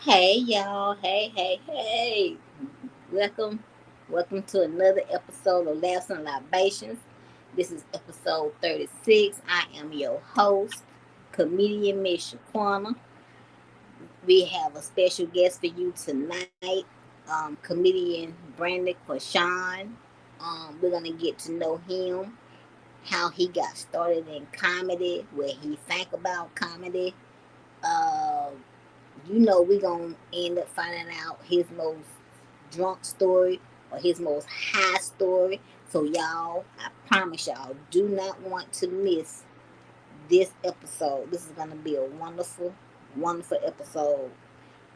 Hey y'all, hey. Welcome. Welcome to another episode of Laughs and Libations. This is episode 36. I am your host, comedian Miss Shaquena. We have a special guest for you tonight, comedian Brandon Queshawn. We're gonna get to know him, how he got started in comedy, what he think about comedy. Uh, we're gonna end up finding out his most drunk story or his most high story. So y'all, I promise y'all, do not want to miss this episode. This is gonna be a wonderful, wonderful episode.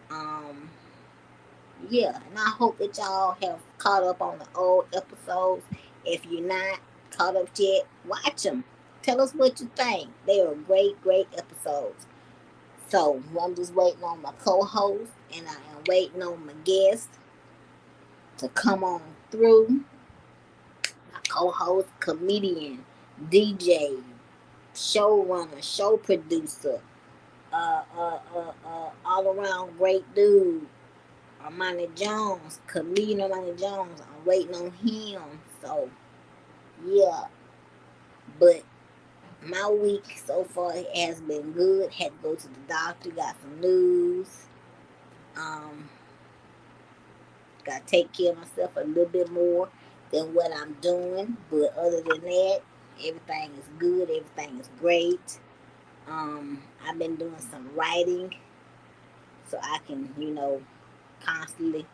Um, yeah, and I hope that y'all have caught up on the old episodes. If you're not caught up yet, watch them. Tell us what you think. They are great, great episodes. So I'm just waiting on my co-host, and I am waiting on my guest to come on through. My co-host, comedian, DJ, showrunner, show producer, all around great dude, Armani Jones, comedian Armani Jones. I'm waiting on him. So yeah, but my week so far has been good. Had to go to the doctor, got some news. Um, Gotta take care of myself a little bit more than what I'm doing. But other than that, everything is good. Everything is great. I've been doing some writing so I can, constantly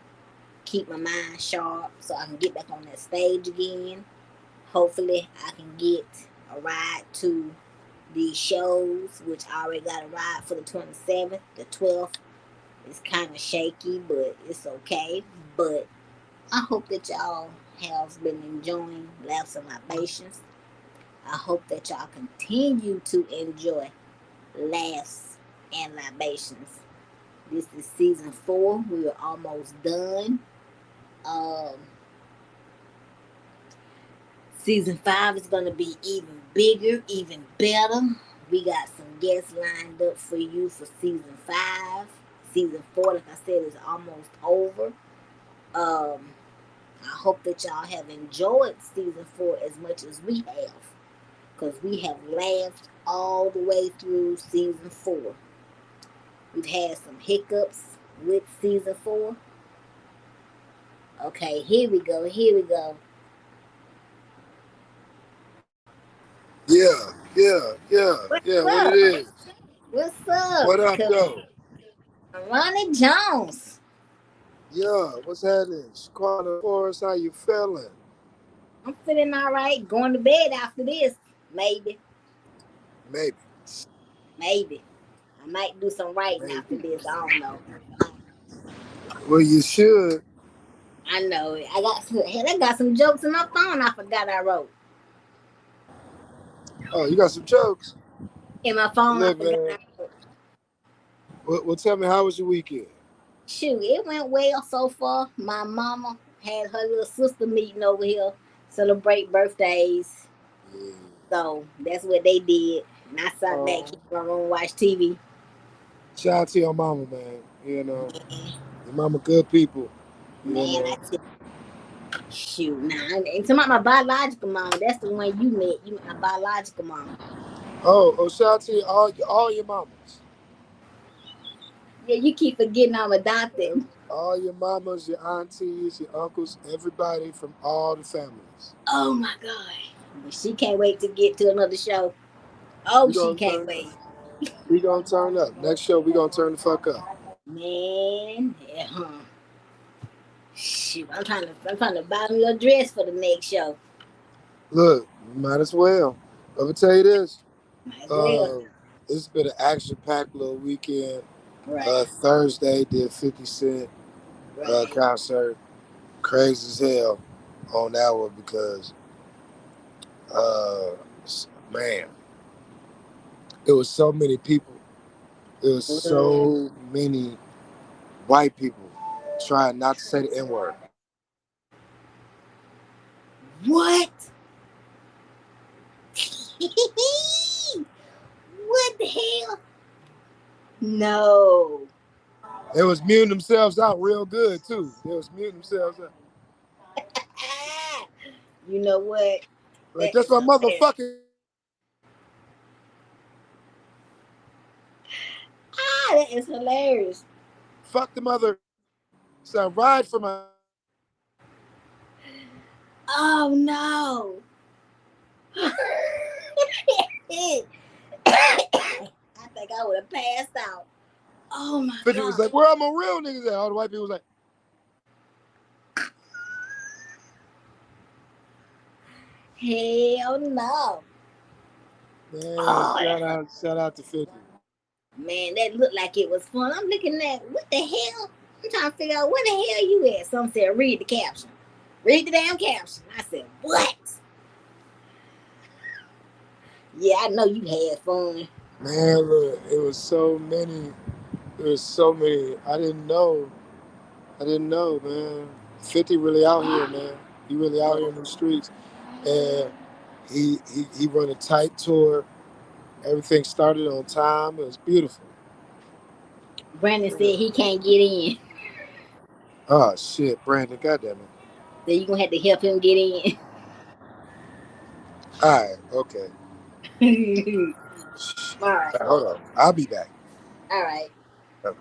keep my mind sharp so I can get back on that stage again. Hopefully, I can get a ride to these shows, which I already got a ride for the 27th. The 12th is kind of shaky, but it's okay. But I hope that y'all have been enjoying Laughs and Libations. I hope that y'all continue to enjoy Laughs and Libations. This is season 4. We are almost done. Um, Season 5 is going to be even bigger, even better. We got some guests lined up for you for season 5. Season 4, like I said, is almost over. Um, I hope that y'all have enjoyed season 4 as much as we have, because we have laughed all the way through season 4. We've had some hiccups with season 4. Okay, here we go. Yeah. What's What it up? is? What's up? What up, though? Ronnie Jones. Yeah, what's happening? QuenaHorace, how you feeling? I'm feeling all right. Going to bed after this. Maybe. Maybe, Maybe. I might do some writing after maybe. this. I don't know. Well, you should. I know it. I got some jokes in my phone I forgot I wrote. Oh, you got some jokes. In my phone I Look, forgot man. I wrote. Well, tell me, how was your weekend? Shoot, it went well so far. My mama had her little sister meeting over here, celebrate birthdays. Yeah. So that's what they did. And I sat back Oh, in my room, watched TV. shout out to your mama, man. Your mama good people. You Man, know. I tell shoot, nah. And talking about my biological mom, that's the one you met. You met my biological mom. Shout out to all your mamas. Yeah, you keep forgetting I'm adopted. All your mamas, your aunties, your uncles, everybody from all the families. Oh my God. But she can't wait to get to another show. Oh, We she gonna can't turn wait. We gonna turn up. Next show, we gonna turn the fuck up. Man, yeah, shoot, I'm trying to buy me a dress for the next show. Look, might as well. Let me tell you this. Might as well. Uh, it's been an action-packed little weekend. Right, Thursday did 50 Cent right. concert. Crazy as hell on that one because, uh, man, it was so many people. It was so many white people trying not to say the N word. What? What the hell? No. They was muting themselves out real good too. They was muting themselves out. You know what? Like That that's is my hilarious. motherfucking That is hilarious. fuck the mother. So ride for my. Oh no. I think I would have passed out. Oh my 50 was God. like, where are my real niggas at? All the white people was like, Hell no. man, Oh, shout out to 50. man, that looked like it was fun. I'm looking at what the hell? I'm trying to figure out where the hell you at. Some said read the caption. Read the damn caption. I said, what? Yeah, I know you had fun. Man, look, it was so many. There was so many. I didn't know. I didn't know, man. 50 really out here, man. He really out here in the streets. And he run a tight tour. Everything started on time. It was beautiful. Brandon said Yeah. he can't get in. Oh shit, Brandon, goddamn it. So you gonna have to help him get in. All right, okay. All right. All right, hold on. I'll be back. All right. Okay.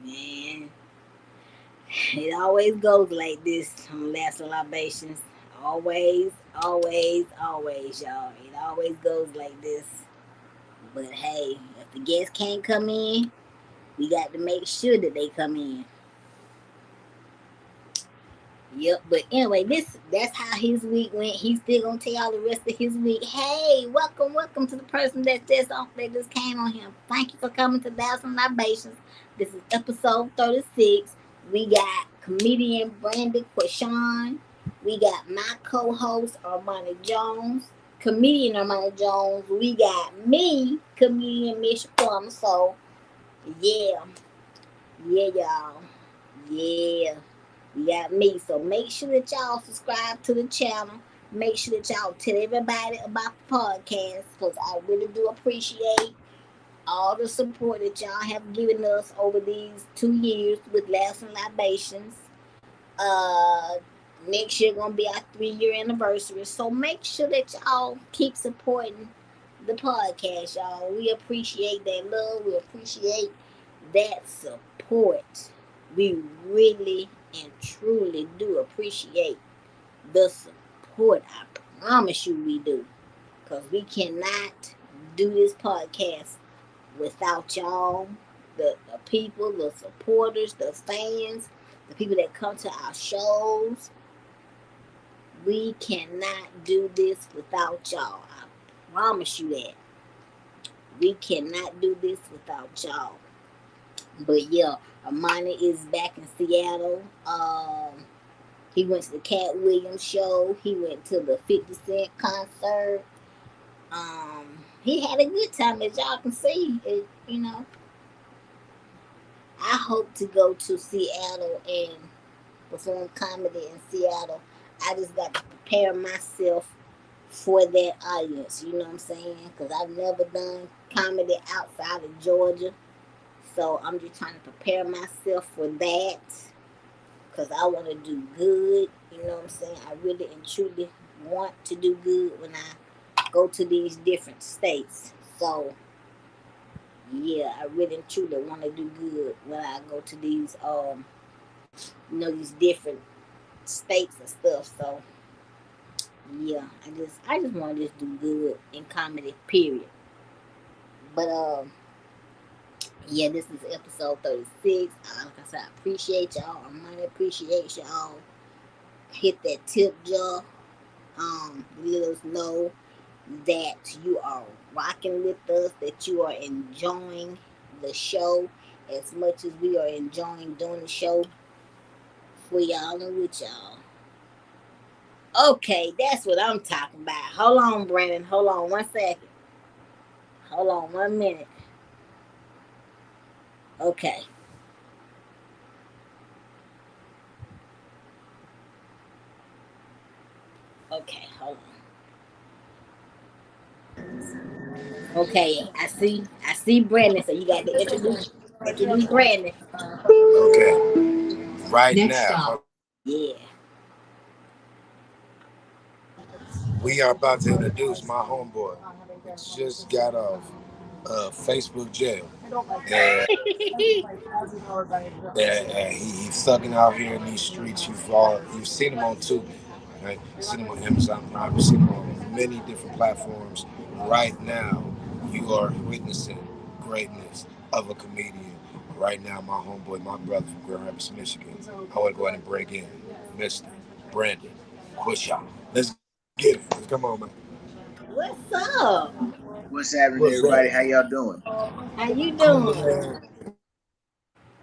Man. It always goes like this on Last Libations. Always, always, always, y'all. It always goes like this. But hey, if the guests can't come in, we got to make sure that they come in. Yep, but anyway, that's how his week went. He's still gonna tell y'all the rest of his week. Hey, welcome to the person that just came on here. Thank you for coming to Thousand Libations. This is episode 36. We got comedian Brandon Queshawn. We got my co-host Armani Jones, comedian Armani Jones. We got me, comedian Miss Plum. So yeah, yeah, y'all, yeah. You got me. So make sure that y'all subscribe to the channel. Make sure that y'all tell everybody about the podcast because I really do appreciate all the support that y'all have given us over these 2 years with Laughs and Libations. Uh, Next year gonna be our 3 year anniversary. So make sure that y'all keep supporting the podcast, y'all. We appreciate that love. We appreciate that support. We really and truly do appreciate the support. I promise you we do. Because we cannot do this podcast without y'all, the people, the supporters, the fans, the people that come to our shows. We cannot do this without y'all. I promise you that. We cannot do this without y'all. But yeah, Armani is back in Seattle. He went to the Cat Williams show. He went to the 50 Cent concert. He had a good time, as y'all can see. I hope to go to Seattle and perform comedy in Seattle. I just got to prepare myself for that audience. You know what I'm saying? Because I've never done comedy outside of Georgia. So I'm just trying to prepare myself for that because I want to do good. You know what I'm saying? I really and truly want to do good when I go to these different states. So yeah, I really and truly want to do good when I go to these these different states and stuff. So yeah, I just want to just do good in comedy. Period. But yeah, this is episode 36. Like I said, I appreciate y'all. I might appreciate y'all. Hit that tip jar. Let us know that you are rocking with us, that you are enjoying the show as much as we are enjoying doing the show for y'all and with y'all. Okay, that's what I'm talking about. Hold on, Brandon. Hold on 1 second. Hold on 1 minute. Okay. Okay, hold on. Okay, I see Brandon. So you got to introduce Brandon. Okay. Right Next now, stop. Yeah. We are about to introduce my homeboy. He just got off Facebook jail. And, he's thugging out here in these streets. You've seen him on Tubi, right? You've seen him on Amazon Prime. You've seen him on many different platforms. Right now, you are witnessing greatness of a comedian. Right now, my homeboy, my brother from Grand Rapids, Michigan. I want to go ahead and bring in Mr. Brandon Queshawn. Let's get it. Come on, man. What's up? What's happening, What's everybody? How up? y'all doing? How you Cool, doing? man.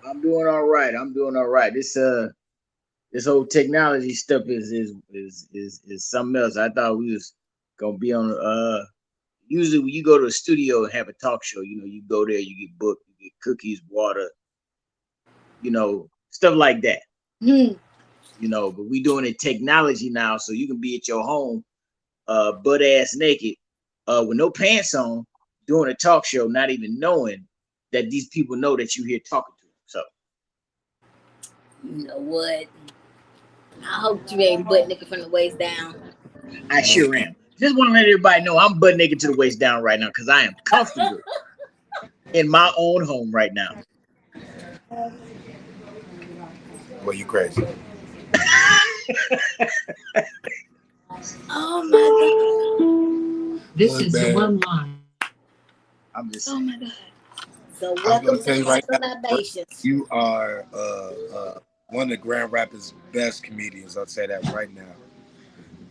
I'm doing all right. I'm doing all right. This whole technology stuff is something else. I thought we was gonna be on. Usually when you go to a studio and have a talk show, you go there, you get booked, you get cookies, water, stuff like that. Hmm. But we doing it technology now, so you can be at your home, butt ass naked, with no pants on, doing a talk show, not even knowing that these people know that you here talking to them. So. You know what? I hope you ain't butt naked from the waist down. I sure am. Just want to let everybody know I'm butt naked to the waist down right now because I am comfortable in my own home right now. Well, you crazy. Oh my God. This is the one line. I'm just Oh saying. my God. So I'm welcome going to to tell you right Laughs now, and Libations. you are one of the Grand Rapids' best comedians. I'll say that right now.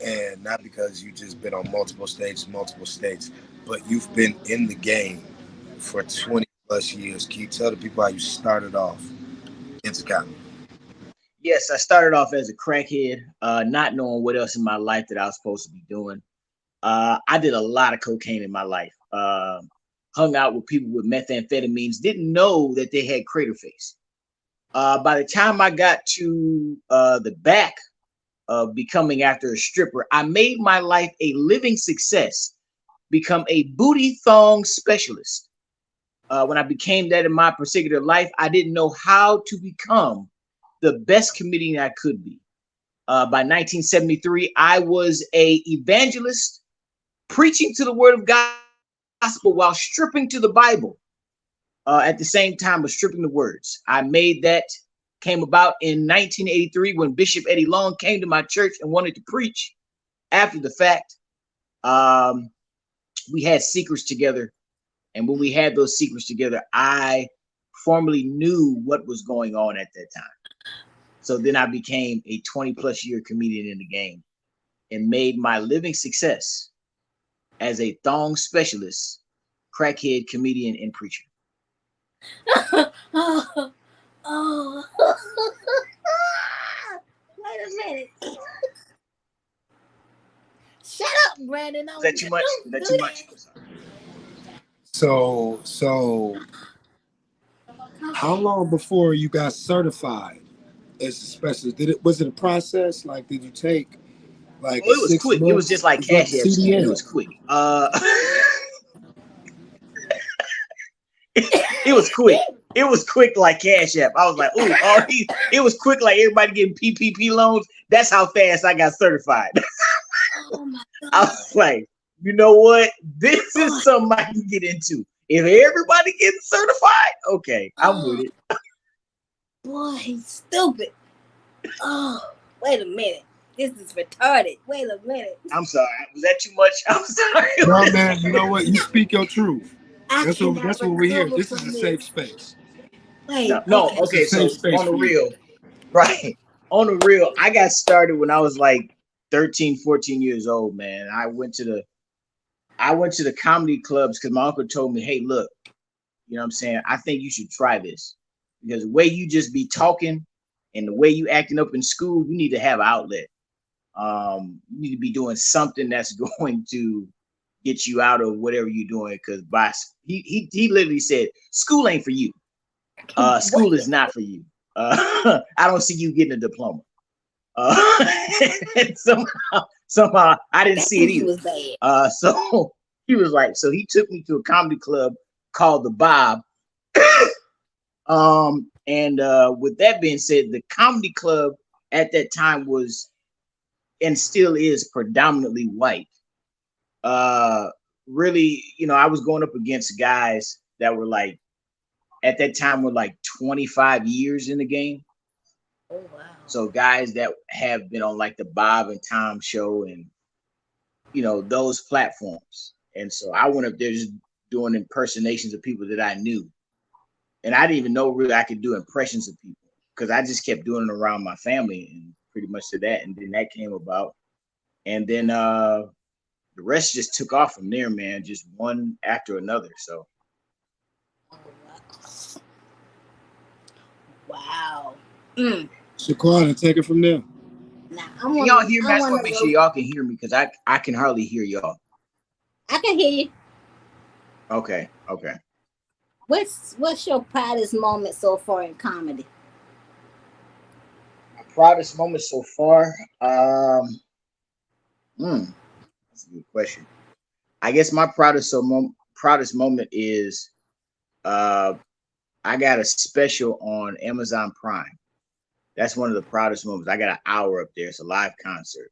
And not because you just been on multiple stages, multiple states, but you've been in the game for 20 plus years. Can you tell the people how you started off into comedy? Yes, I started off as a crackhead, not knowing what else in my life that I was supposed to be doing. I did a lot of cocaine in my life. Hung out with people with methamphetamines, didn't know that they had crater face. By the time I got to the back of becoming after a stripper, I made my life a living success, become a booty thong specialist. When I became that in my particular life, I didn't know how to become the best comedian I could be. By 1973, I was a evangelist preaching to the word of gospel while stripping to the Bible. At the same time of stripping the words. I made that came about in 1983 when Bishop Eddie Long came to my church and wanted to preach. After the fact, we had secrets together. And when we had those secrets together, I formally knew what was going on at that time. So then I became a 20 plus year comedian in the game and made my living success as a thong specialist, crackhead, comedian, and preacher. Oh, oh. Wait a minute. Shut up, Brandon. Is that too much? Is Don't that do too much? So how long before you got certified as a specialist? Was it a process? Like, did you take like Oh, it was 6 quick. It was just months like to go to Cash App scheme. It CDL? was quick. It was quick. It was quick like Cash App. I was like, ooh, it was quick like everybody getting PPP loans. That's how fast I got certified. Oh my God. I was like, you know what? This is something I can get into. If everybody gets certified, okay, I'm with it. Boy, he's stupid. Oh, wait a minute. This is retarded. Wait a minute. I'm sorry. Was that too much? I'm sorry. No, man. You know what? You speak your truth. I That's what we're here. This is a safe space. Wait, No, okay. okay. It's a safe So space on the for you. real, right? On the real, I got started when I was like 13, 14 years old, man. I went to the comedy clubs because my uncle told me, hey, look, you know what I'm saying? I think you should try this. Because the way you just be talking and the way you acting up in school, you need to have an outlet. You need to be doing something that's going to get you out of whatever you're doing. Because he literally said, school ain't for you. School is not for you. I don't see you getting a diploma. And somehow I didn't see it either. Was bad. So he was like, so he took me to a comedy club called the Bob. And with that being said, the comedy club at that time was and still is predominantly white. Really, you know, I was going up against guys that were like at that time were like 25 years in the game. Oh wow. So guys that have been on like the Bob and Tom show and you know those platforms. And so I went up there just doing impersonations of people that I knew. And I didn't even know really I could do impressions of people because I just kept doing it around my family and pretty much to that. And then that came about. And then the rest just took off from there, man, just one after another. So Oh, wow. Mm. Shaquena, take it from there. Now can y'all hear me? I just want to make sure y'all can hear me because I can hardly hear y'all. I can hear you. Okay. What's your proudest moment so far in comedy? My proudest moment so far, that's a good question. I guess my proudest moment is I got a special on Amazon Prime. That's one of the proudest moments. I got an hour up there. It's a live concert.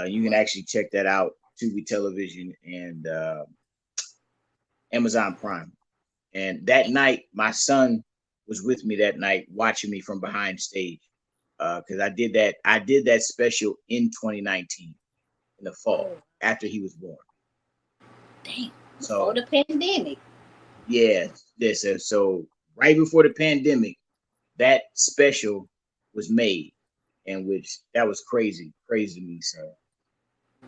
You can actually check that out, Tubi Television and Amazon Prime. And that night, my son was with me that night, watching me from behind stage. Because I did that special in 2019 in the fall after he was born. Damn. So before the pandemic. Yeah. So right before the pandemic, that special was made, and which that was crazy to me. So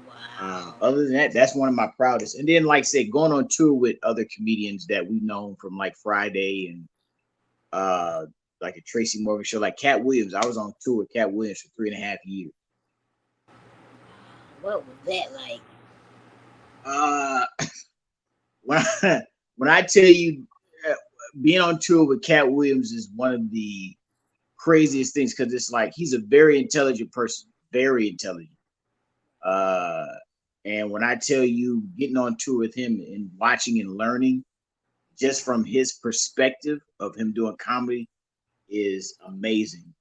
Wow. other than that, that's one of my proudest. And then, like I said, going on tour with other comedians that we've known from like Friday and like a Tracy Morgan show, like Cat Williams. I was on tour with Cat Williams for 3.5 years. What was that like? When I tell you, being on tour with Cat Williams is one of the craziest things because it's like he's a very intelligent person, very intelligent. And when I tell you, getting on tour with him and watching and learning just from his perspective of him doing comedy is amazing.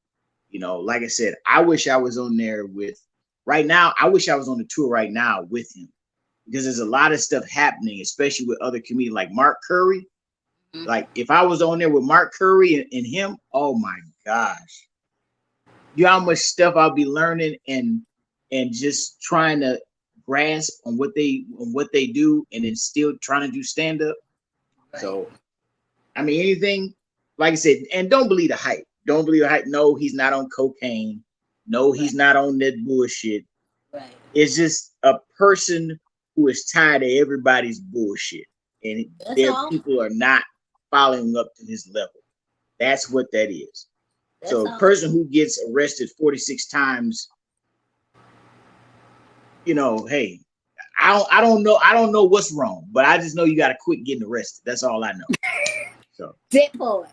You know, like I said, I wish I was on there with right now. I wish I was on the tour right now with him because there's a lot of stuff happening, especially with other comedians like Mark Curry. Mm-hmm. Like if I was on there with Mark Curry and him, oh my gosh, you know how much stuff I'll be learning and just trying to grasp on what they do and then still trying to do stand up. Right. So, I mean, anything, like I said, and don't believe the hype. Don't believe the hype. No, he's not on cocaine. No, he's not on that bullshit. Right. It's just a person who is tired of everybody's bullshit. And their people are not following up to his level. That's what that is. So a person who gets arrested 46 times, you know, hey, I don't know what's wrong, but I just know you got to quit getting arrested. That's all I know. So that part.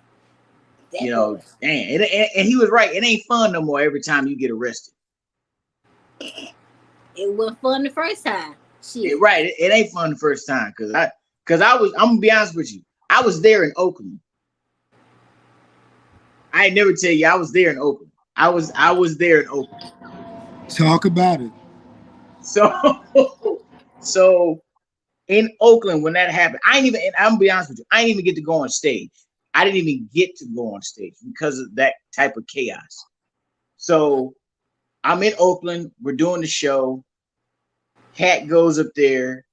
You know, damn, and he was right. It ain't fun no more every time you get arrested. It wasn't fun the first time. Shit. Right. It ain't fun the first time because I'm gonna be honest with you. I was there in Oakland. I ain't never tell you I was there in Oakland. I was there in Oakland. Talk about it. So in Oakland when that happened, I'm gonna be honest with you, I didn't even get to go on stage. I didn't even get to go on stage because of that type of chaos. So I'm in Oakland, we're doing the show. Cat goes up there.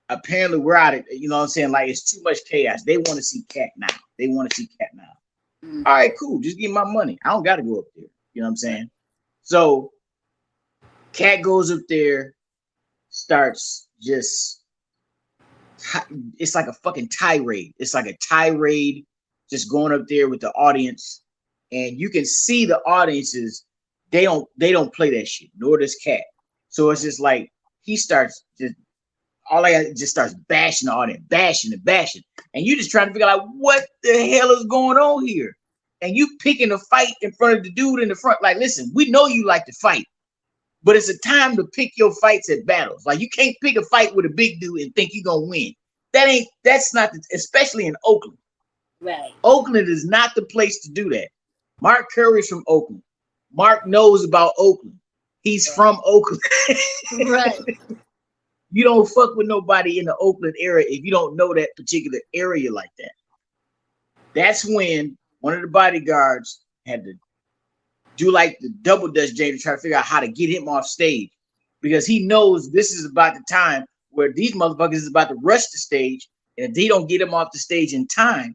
Apparently we're out of, you know what I'm saying? Like it's too much chaos. They want to see Cat now. Mm-hmm. All right, cool. Just give me my money. I don't got to go up there. You know what I'm saying? So Cat goes up there, starts just, it's like a fucking tirade. It's like a tirade just going up there with the audience. And you can see the audiences, they don't play that shit, nor does Cat. So it's just like, he starts just starts bashing the audience, bashing. And you just trying to figure out what the hell is going on here. And you picking a fight in front of the dude in the front. Like, listen, we know you like to fight. but it's a time to pick your fights at battles. Like you can't pick a fight with a big dude and think you're gonna win. That's not especially in Oakland. Right. Oakland is not the place to do that. Mark Curry's from Oakland. Mark knows about Oakland. He's from Oakland. Right. You don't fuck with nobody in the Oakland area if you don't know that particular area like that. That's when one of the bodyguards had to do like the double dutch Jay to try to figure out how to get him off stage, because he knows this is about the time where these motherfuckers is about to rush the stage, and if they don't get him off the stage in time,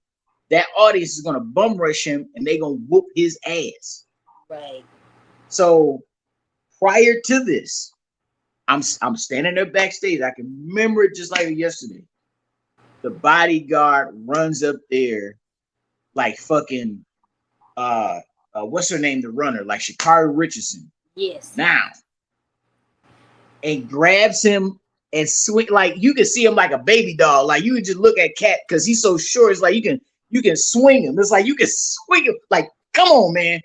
that audience is gonna bum rush him and they gonna whoop his ass. Right. So prior to this, I'm standing there backstage. I can remember it just like yesterday. The bodyguard runs up there like fucking what's her name, the runner, like Sha'Carri Richardson. Yes. Now, and grabs him and swing, like you can see him like a baby doll. Like you can just look at Cat because he's so short. It's like you can swing him. It's like you can swing him. Like, come on, man.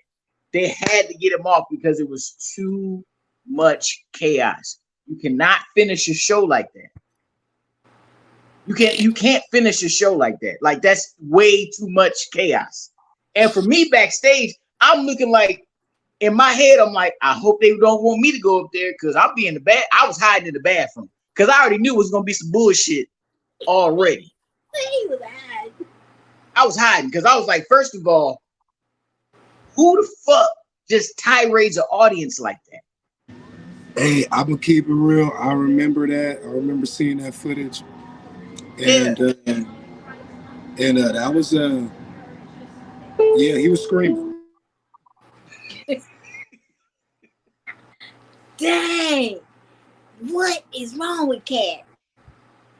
They had to get him off because it was too much chaos. You cannot finish a show like that. You can't finish a show like that. Like that's way too much chaos. And for me backstage, I'm looking like, in my head, I'm like, I hope they don't want me to go up there because I'll be in the bath. I was hiding in the bathroom because I already knew it was gonna be some bullshit already. I was hiding because I was like, first of all, who the fuck just tirades an audience like that? Hey, I'm gonna keep it real. I remember that. I remember seeing that footage, and that was yeah, he was screaming. Dang. What is wrong with Cat?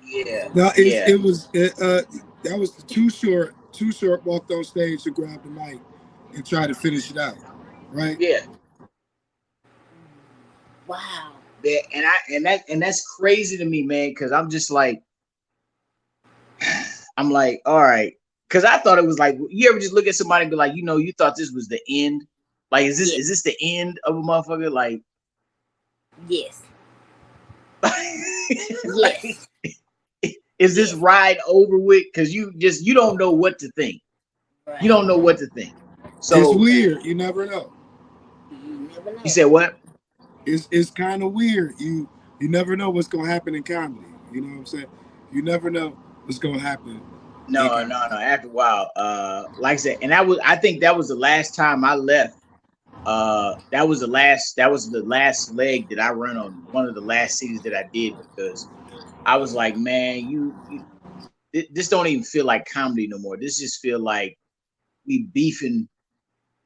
Yeah. No, it was that was the Too Short. Too Short walked on stage to grab the mic and try to finish it out, right? Yeah. Wow. And that's crazy to me, man, because I'm just like, I'm like, all right, because I thought it was like, you ever just look at somebody and be like, you thought this was the end? Like, is this the end of a motherfucker? Like, yes. Like, Yes. is this ride over with? Because you don't know what to think. Right. You don't know what to think. So it's weird. You never know. You never know. You said what? It's kind of weird. You never know what's gonna happen in comedy. You know what I'm saying? You never know what's gonna happen. No. After a while, like I said, and I think that was the last time I left. That was the last leg that I ran on, one of the last cities that I did, because I was like, man, this don't even feel like comedy no more. This just feel like we beefing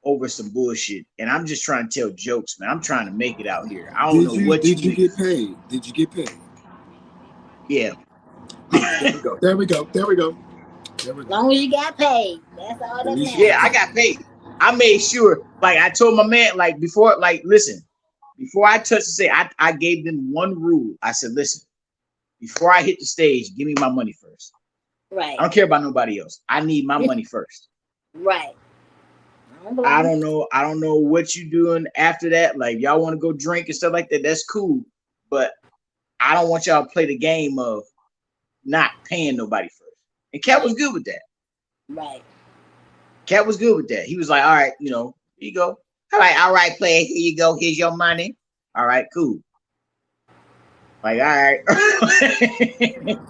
over some bullshit, and I'm just trying to tell jokes, man. I'm trying to make it out here. I don't know what did you get paid? Did you get paid? Yeah. There we go. As long as you got paid, that's all that matters. Yeah, I got paid. I made sure, like I told my man, like before, like listen, before I touched the stage, I gave them one rule. I said, listen, before I hit the stage, give me my money first. Right. I don't care about nobody else. I need my money first. Right. I don't know what you doing after that. Like y'all want to go drink and stuff like that. That's cool, but I don't want y'all to play the game of not paying nobody first. And Cat was good with that. Right. Cat was good with that. He was like, all right, here you go. All right, player, here you go. Here's your money. All right, cool. Like, all right.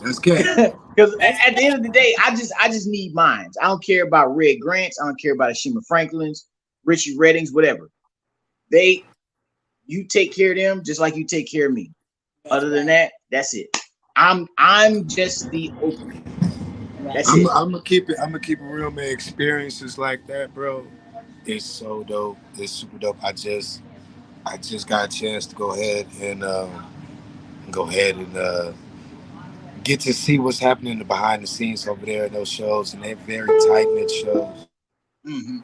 That's good. Because at the end of the day, I just need mines. I don't care about Red Grants. I don't care about Ashima Franklin's, Richie Reddings, whatever. You take care of them just like you take care of me. Other than that, that's it. I'm just the opener. That's it. I'm gonna keep it real, man. Experiences like that, bro, it's so dope. It's super dope. I just got a chance to go ahead and get to see what's happening behind the scenes over there in those shows, and they're very tight knit shows. Mm-hmm.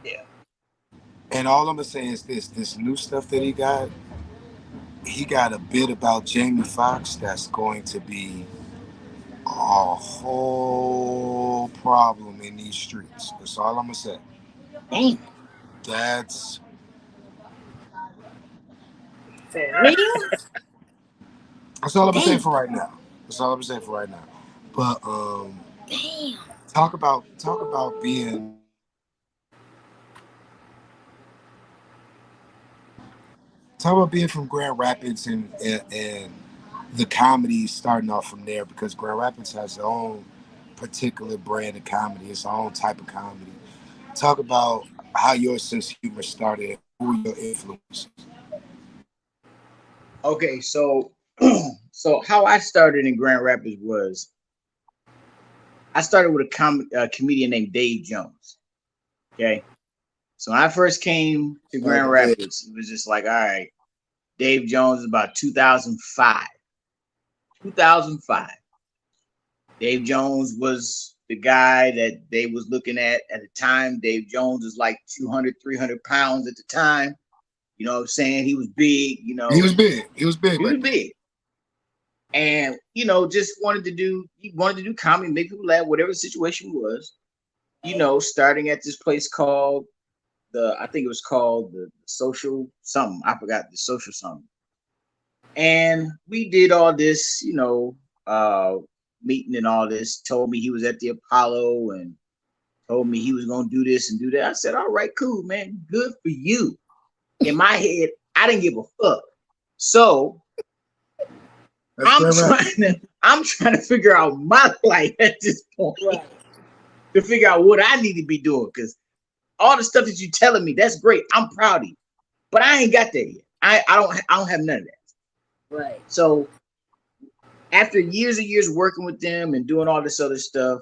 Yeah. And all I'm gonna say is this new stuff that he got a bit about Jamie Foxx that's going to be a whole problem in these streets. That's all I'm gonna say. Damn. That's For real? That's all I'm gonna say Damn. for right now. That's all I'm gonna say for right now. But Damn. talk about being from Grand Rapids and the comedy starting off from there because Grand Rapids has their own particular brand of comedy, its own type of comedy. Talk about how your sense of humor started, who were your influences. Okay, so so how I started in Grand Rapids was I started with a comedian named Dave Jones. Okay, so when I first came to Shout out Grand to Dave. Rapids, it was just like, all right, Dave Jones is about 2005. 2005. Dave Jones was the guy that they was looking at the time. Dave Jones was like 200, 300 pounds at the time. You know what I'm saying? He was big, He was big. He was big he back was then. big. And, just he wanted to do comedy, make people laugh, whatever the situation was, starting at this place called I think it was called the social something. I forgot the social something. And we did all this, meeting and all this, told me he was at the Apollo and told me he was going to do this and do that. I said, all right, cool, man. Good for you. In my head, I didn't give a fuck. So That's Grand Rapids. I'm trying to figure out my life at this point Right. to figure out what I need to be doing. Because all the stuff that you're telling me, that's great. I'm proud of you. But I ain't got that yet. I don't have none of that. Right. So after years and years working with them and doing all this other stuff,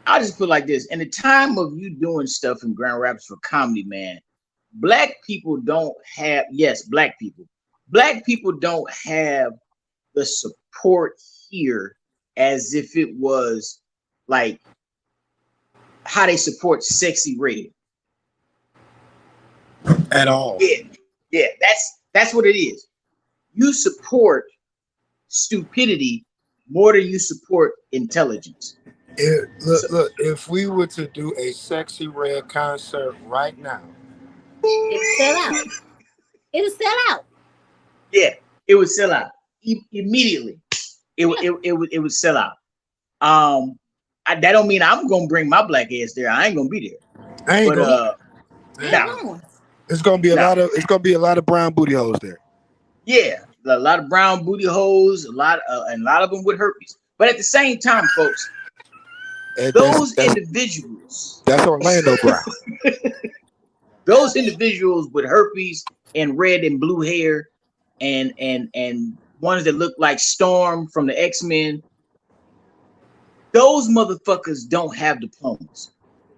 I'll just put it like this. In the time of you doing stuff in Grand Rapids for comedy, man, black people don't have, yes, black people don't have the support here as if it was like how they support Sexy Red. At all. Yeah, that's what it is. You support stupidity more than you support intelligence. So, Look, if we were to do a Sexy Red concert right now, It'll sell out. It'll sell out. yeah, it would sell out immediately. Yeah. It would sell out. That don't mean I'm gonna bring my black ass there. I ain't gonna be there. I ain't But going. I ain't no, going. It's gonna be no, it's gonna be a lot of brown booty holes there. yeah, a lot of brown booty holes, and a lot of them with herpes. But at the same time, folks, And those individuals, that's Orlando Brown. those individuals with herpes and red and blue hair, and ones that look like Storm from the X-Men, those motherfuckers don't have diplomas.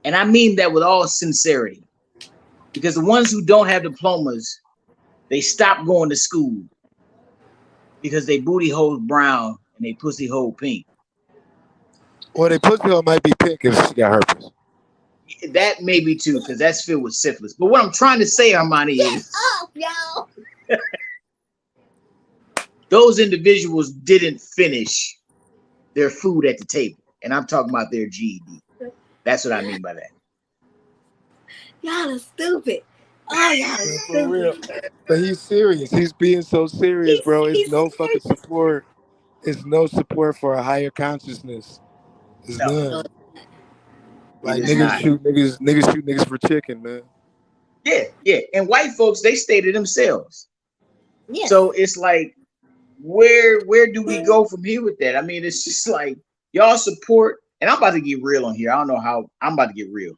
And I mean that with all sincerity. Because the ones who don't have diplomas, they stop going to school because they booty hole brown and they pussy hole pink. Well, they pussy hole might be pink if she got herpes. That may be too, because that's filled with syphilis. But what I'm trying to say, Armani, Shut is up, y'all. those individuals didn't finish their food at the table. And I'm talking about their GED. That's what I mean by that. Y'all are stupid. Oh, y'all are For real. stupid. But he's serious. He's being so serious, bro. It's He's no fucking serious. support. It's no support for a higher consciousness. It's No, No, none. it Like is not. niggas shoot niggas for chicken, man. Yeah. And white folks, they stay to themselves. yes. So it's like, where do we go from here with that? I mean, it's just like y'all support, and I'm about to get real on here. I don't know how I'm about to get real.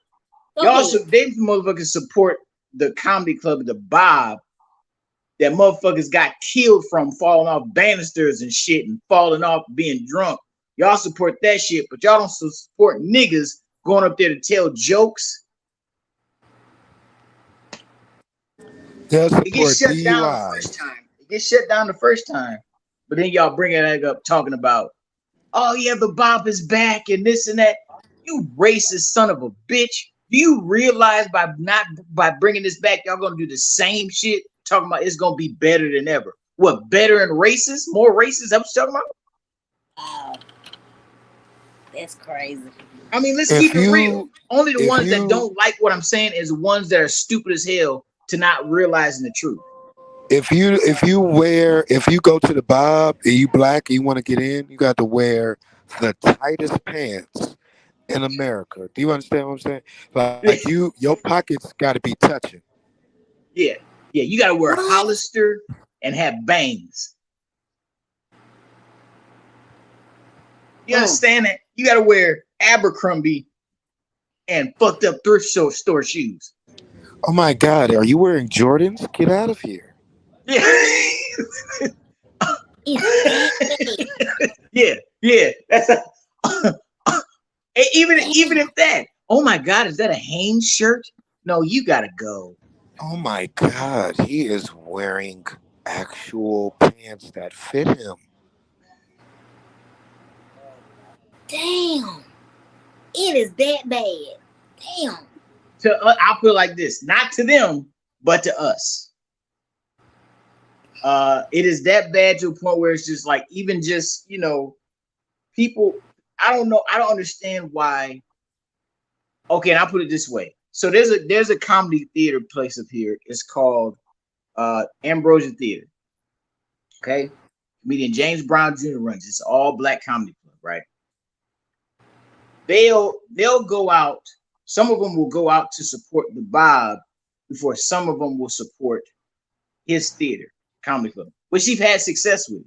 Go Y'all, ahead. they motherfuckers support the comedy club, the Bob, that motherfuckers got killed from falling off banisters and shit and falling off being drunk. Y'all support that shit, but y'all don't support niggas going up there to tell jokes. They'll It gets support shut down the first DUIs. time. It gets shut down the first time, but then y'all bring it up talking about, oh yeah, the Bob is back and this and that. You racist son of a bitch. Do you realize by bringing this back, y'all gonna do the same shit? Talking about it's gonna be better than ever. What, better and racist? More racist? That's what you're talking about? Wow. That's crazy. I mean, let's If keep it real. you Only the if ones that you don't like what I'm saying is the ones that are stupid as hell to not realizing the truth. if you go to the Bob and you black and you want to get in, you got to wear the tightest pants in America. Do you understand what I'm saying? Like your pockets got to be touching. Yeah, yeah. You gotta wear What? Hollister and have bangs. You Mm. understand that? You gotta wear Abercrombie and fucked up thrift store shoes. Oh my God, are you wearing Jordans? Get out of here. Yeah, It's that bad. yeah, yeah. That's even Damn. if that. Oh my God, is that a Hanes shirt? No, you gotta go. Oh my God, he is wearing actual pants that fit him. Damn. It is that bad. Damn. I'll put it like this: not to them, but to us. It is that bad to a point where it's just like even just people. I don't know. I don't understand why. Okay, and I'll put it this way. So there's a comedy theater place up here. It's called Ambrosia Theater. Okay, comedian James Brown Jr. runs. It's an all black comedy club, right? They'll go out. Some of them will go out to support the Bob before some of them will support his theater comedy club, which he's had success with.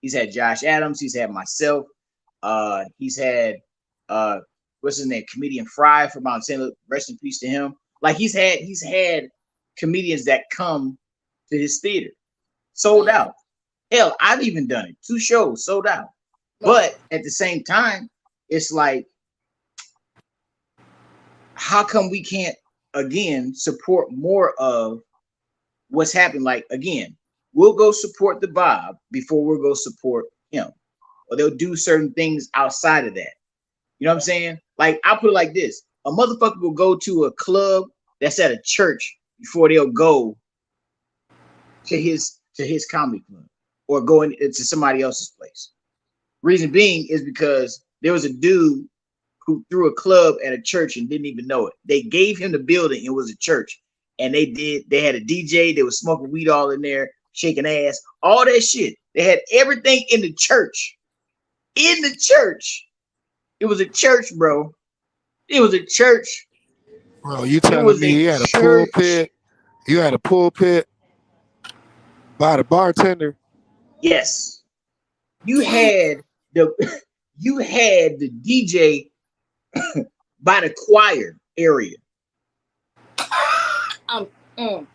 He's had Josh Adams. He's had myself. He's had what's his name, comedian Fry from Mount St. Rest in peace to him. Like he's had comedians that come to his theater, sold Right. out. Hell, I've even done it. 2 shows sold out. Right. But at the same time, it's like, how come we can't again support more of what's happened? Like again, we'll go support the Bob before we'll go support him, or they'll do certain things outside of that. You know what I'm saying? Like I'll put it like this: a motherfucker will go to a club that's at a church before they'll go to his comedy club or go into somebody else's place. Reason being is because there was a dude who threw a club at a church and didn't even know it. They gave him the building; it was a church, and they had a DJ. They was smoking weed all in there, shaking ass, all that shit. They had everything in the church. In the church, it was a church, bro. It was a church. Bro, you It telling was me a you had a church. pulpit? You had a pulpit by the bartender? Yes, you Damn. had the you had the DJ by the choir area. Um. Mm.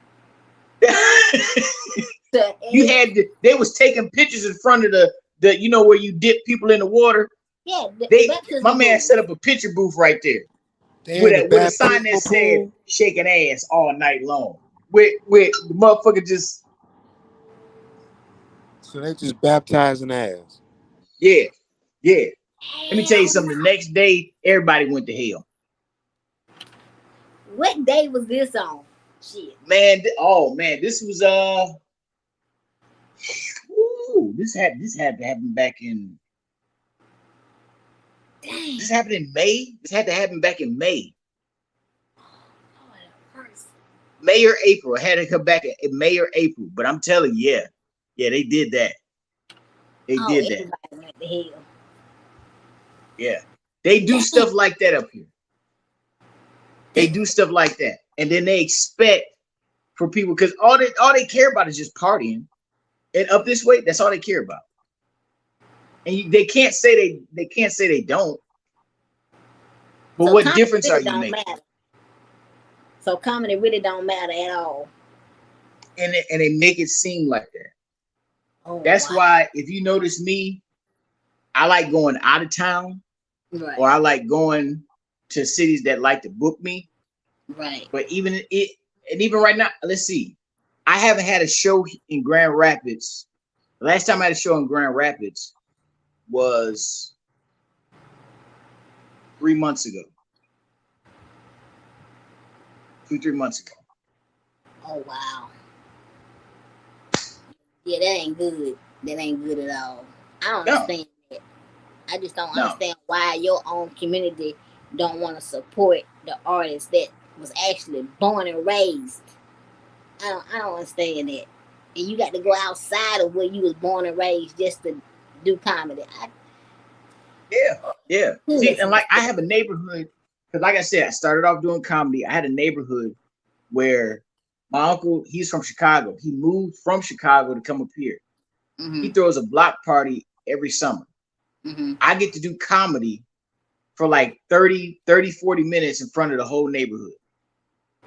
The You hell? had they was taking pictures in front of the where you dip people in the water. Yeah. The They my baptism man booth. set up a picture booth right there They with had a a sign that baptismal said pool, shaking ass all night long. With the motherfucker just so they just baptizing ass. yeah, yeah. Let me tell you Hell something. The no. next day, everybody went to hell. What day was this on? Shit. Man, oh man, this was this had to happen back in Dang. this happened in May. This had to happen back in May. Lord have mercy. May or April. It had to come back in May or April. But I'm telling you, yeah. Yeah, they did that. They Oh, did that. everybody went to hell. Yeah. They do Dang. stuff like that up here. They do stuff like that. And then they expect for people because all they care about is just partying. And up this way, that's all they care about. And they can't say they don't. But So what comedy difference are really you don't making? matter. So comedy really don't matter at all. And they make it seem like that. Oh That's wow. why if you notice me, I like going out of town or Right. I like going to cities that like to book me. Right. But even right now, let's see. I haven't had a show in Grand Rapids. The last time I had a show in Grand Rapids was 3 months ago. 2, 3 months ago. Oh wow. Yeah, that ain't good. That ain't good at all. I don't No, understand that. I just don't no. understand why your own community don't want to support the artist that was actually born and raised. I don't understand that. and you got to go outside of where you was born and raised just to do comedy. Yeah. See, and like I have a neighborhood because, like I said, I started off doing comedy. I had a neighborhood where my uncle, he's from Chicago. He moved from Chicago to come up here. Mm-hmm. He throws a block party every summer. Mm-hmm. I get to do comedy for like 30, 40 minutes in front of the whole neighborhood.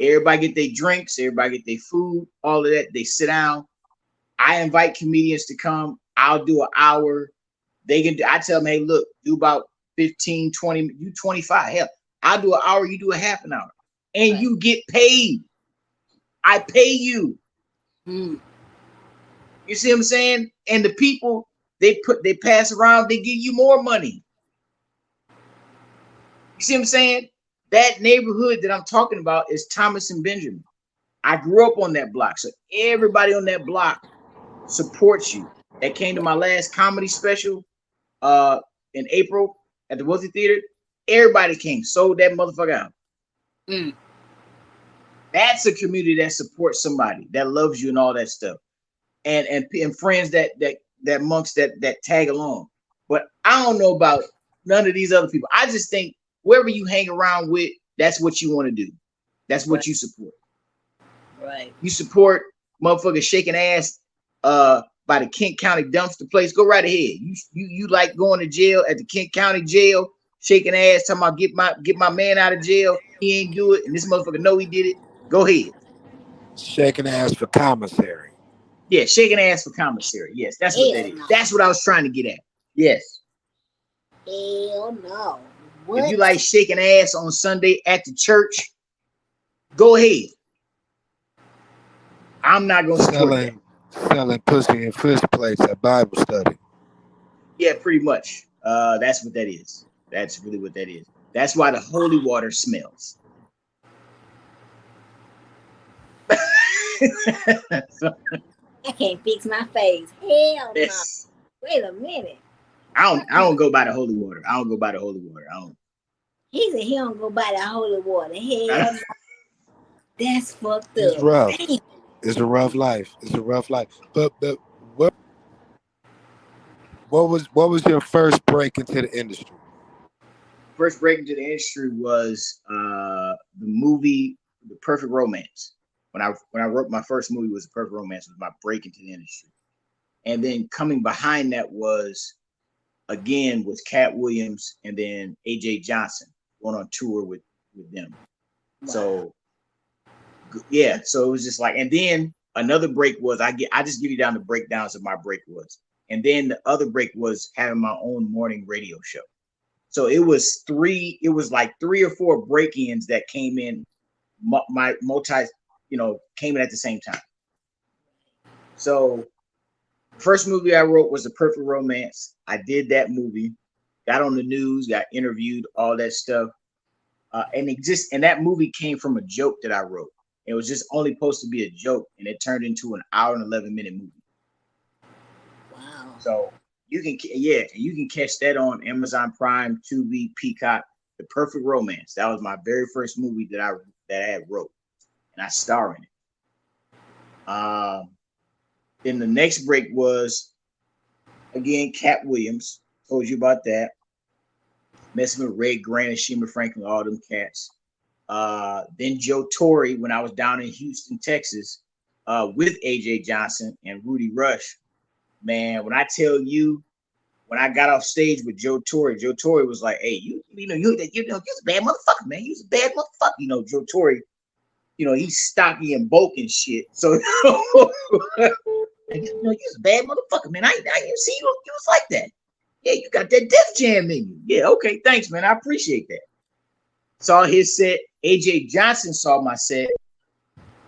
Everybody get their drinks, everybody get their food, all of that. They sit down. I invite comedians to come. I'll do an hour. They can do, I tell them, hey, look, do about 15, 20, you 25. Hell, I'll do an hour, you do a half an hour. And Right. you get paid. I pay you. Mm. You see what I'm saying? And the people they pass around, they give you more money. You see what I'm saying? That neighborhood that I'm talking about is Thomas and Benjamin. I grew up on that block. So everybody on that block supports you. That came to my last comedy special in April at the Wilson Theater. Everybody came, sold that motherfucker out. Mm. That's a community that supports somebody, that loves you and all that stuff. And friends that amongst that tag along. But I don't know about none of these other people. I just think whoever you hang around with, that's what you want to do. That's what you support. Right. You support motherfuckers shaking ass by the Kent County dumpster place. Go right ahead. You like going to jail at the Kent County jail, shaking ass, talking about get my man out of jail. He ain't do it, and this motherfucker know he did it. Go ahead. Shaking ass for commissary. Yeah, shaking ass for commissary. Yes, that's what that is. No. That's what I was trying to get at. Yes. Hell no. What? If you like shaking ass on Sunday at the church, go ahead. I'm not gonna support that. Selling pussy and fish plates at Bible study. Yeah, pretty much. That's what that is. That's really what that is. That's why the holy water smells. So, I can't fix my face. Hell no. yes. Wait a minute. I don't go by the holy water. I don't go by the holy water. I don't. He said he don't go by the holy water. Hell no. That's fucked It's up. rough. Damn. It's a rough life. It's a rough life. But what was your first break into the industry? First break into the industry was the movie The Perfect Romance. When I wrote my first movie was The Perfect Romance, was my break into the industry. And then coming behind that was again with Cat Williams and then AJ Johnson going on tour with them. Wow. So yeah, so it was just like, and then another break was I just give you down the breakdowns of my break was, and then the other break was having my own morning radio show. So it was like 3 or 4 break-ins that came in, my multi, came in at the same time. So first movie I wrote was The Perfect Romance. I did that movie, got on the news, got interviewed, all that stuff. And that movie came from a joke that I wrote. It was just only supposed to be a joke, and it turned into an hour and 11-minute movie. Wow. So you can catch that on Amazon Prime, Tubi, Peacock. The Perfect Romance. That was my very first movie that I had wrote, and I star in it. Then the next break was again Cat Williams. Told you about that. Messing with Ray Grant and Shima Franklin, all them cats. Then Joe Torre when I was down in Houston, Texas, with AJ Johnson and Rudy Rush. Man, when I tell you, when I got off stage with Joe Torre was like, "Hey, you're a bad motherfucker, man. You're a bad motherfucker." Joe Torre, he's stocky and bulk and shit. So, you're a bad motherfucker, man. I didn't see you was like that. Yeah, you got that Def Jam in you. Yeah, okay, thanks, man. I appreciate that. Saw his set. AJ Johnson saw my set,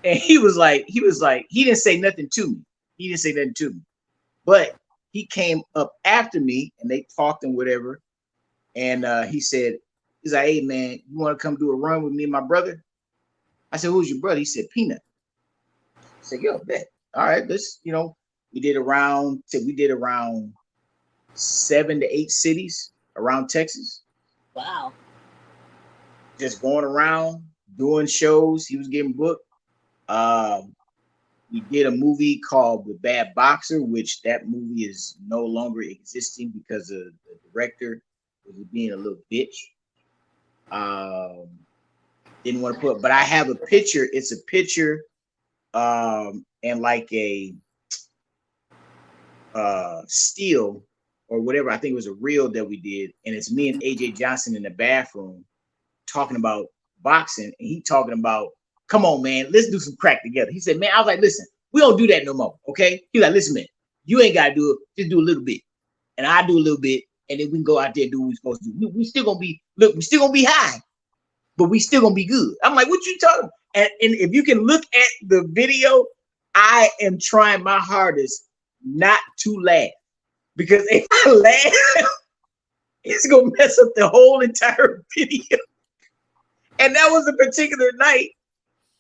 and he didn't say nothing to me. But he came up after me, and they talked and whatever. And he's like, "Hey, man, you want to come do a run with me and my brother?" I said, "Who's your brother?" He said, "Peanut." I said, "Yo, bet. All right, let's, we did around 7 to 8 cities around Texas. Wow. Just going around doing shows. He was getting booked. We did a movie called The Bad Boxer, which that movie is no longer existing because of the director was being a little bitch. Didn't want to put, but I have a picture. It's a picture, and like a still or whatever. I think it was a reel that we did, and it's me and AJ Johnson in the bathroom talking about boxing, and he talking about, come on, man, let's do some crack together. He said, man, I was like, listen, we don't do that no more, okay? He's like, listen, man, you ain't gotta do it, just do a little bit, and I do a little bit, and then we can go out there and do what we're supposed to do. We still gonna be, look, we still gonna be high, but we still gonna be good. I'm like, what you talking about? And if you can look at the video, I am trying my hardest not to laugh, because if I laugh, it's gonna mess up the whole entire video. And that was a particular night.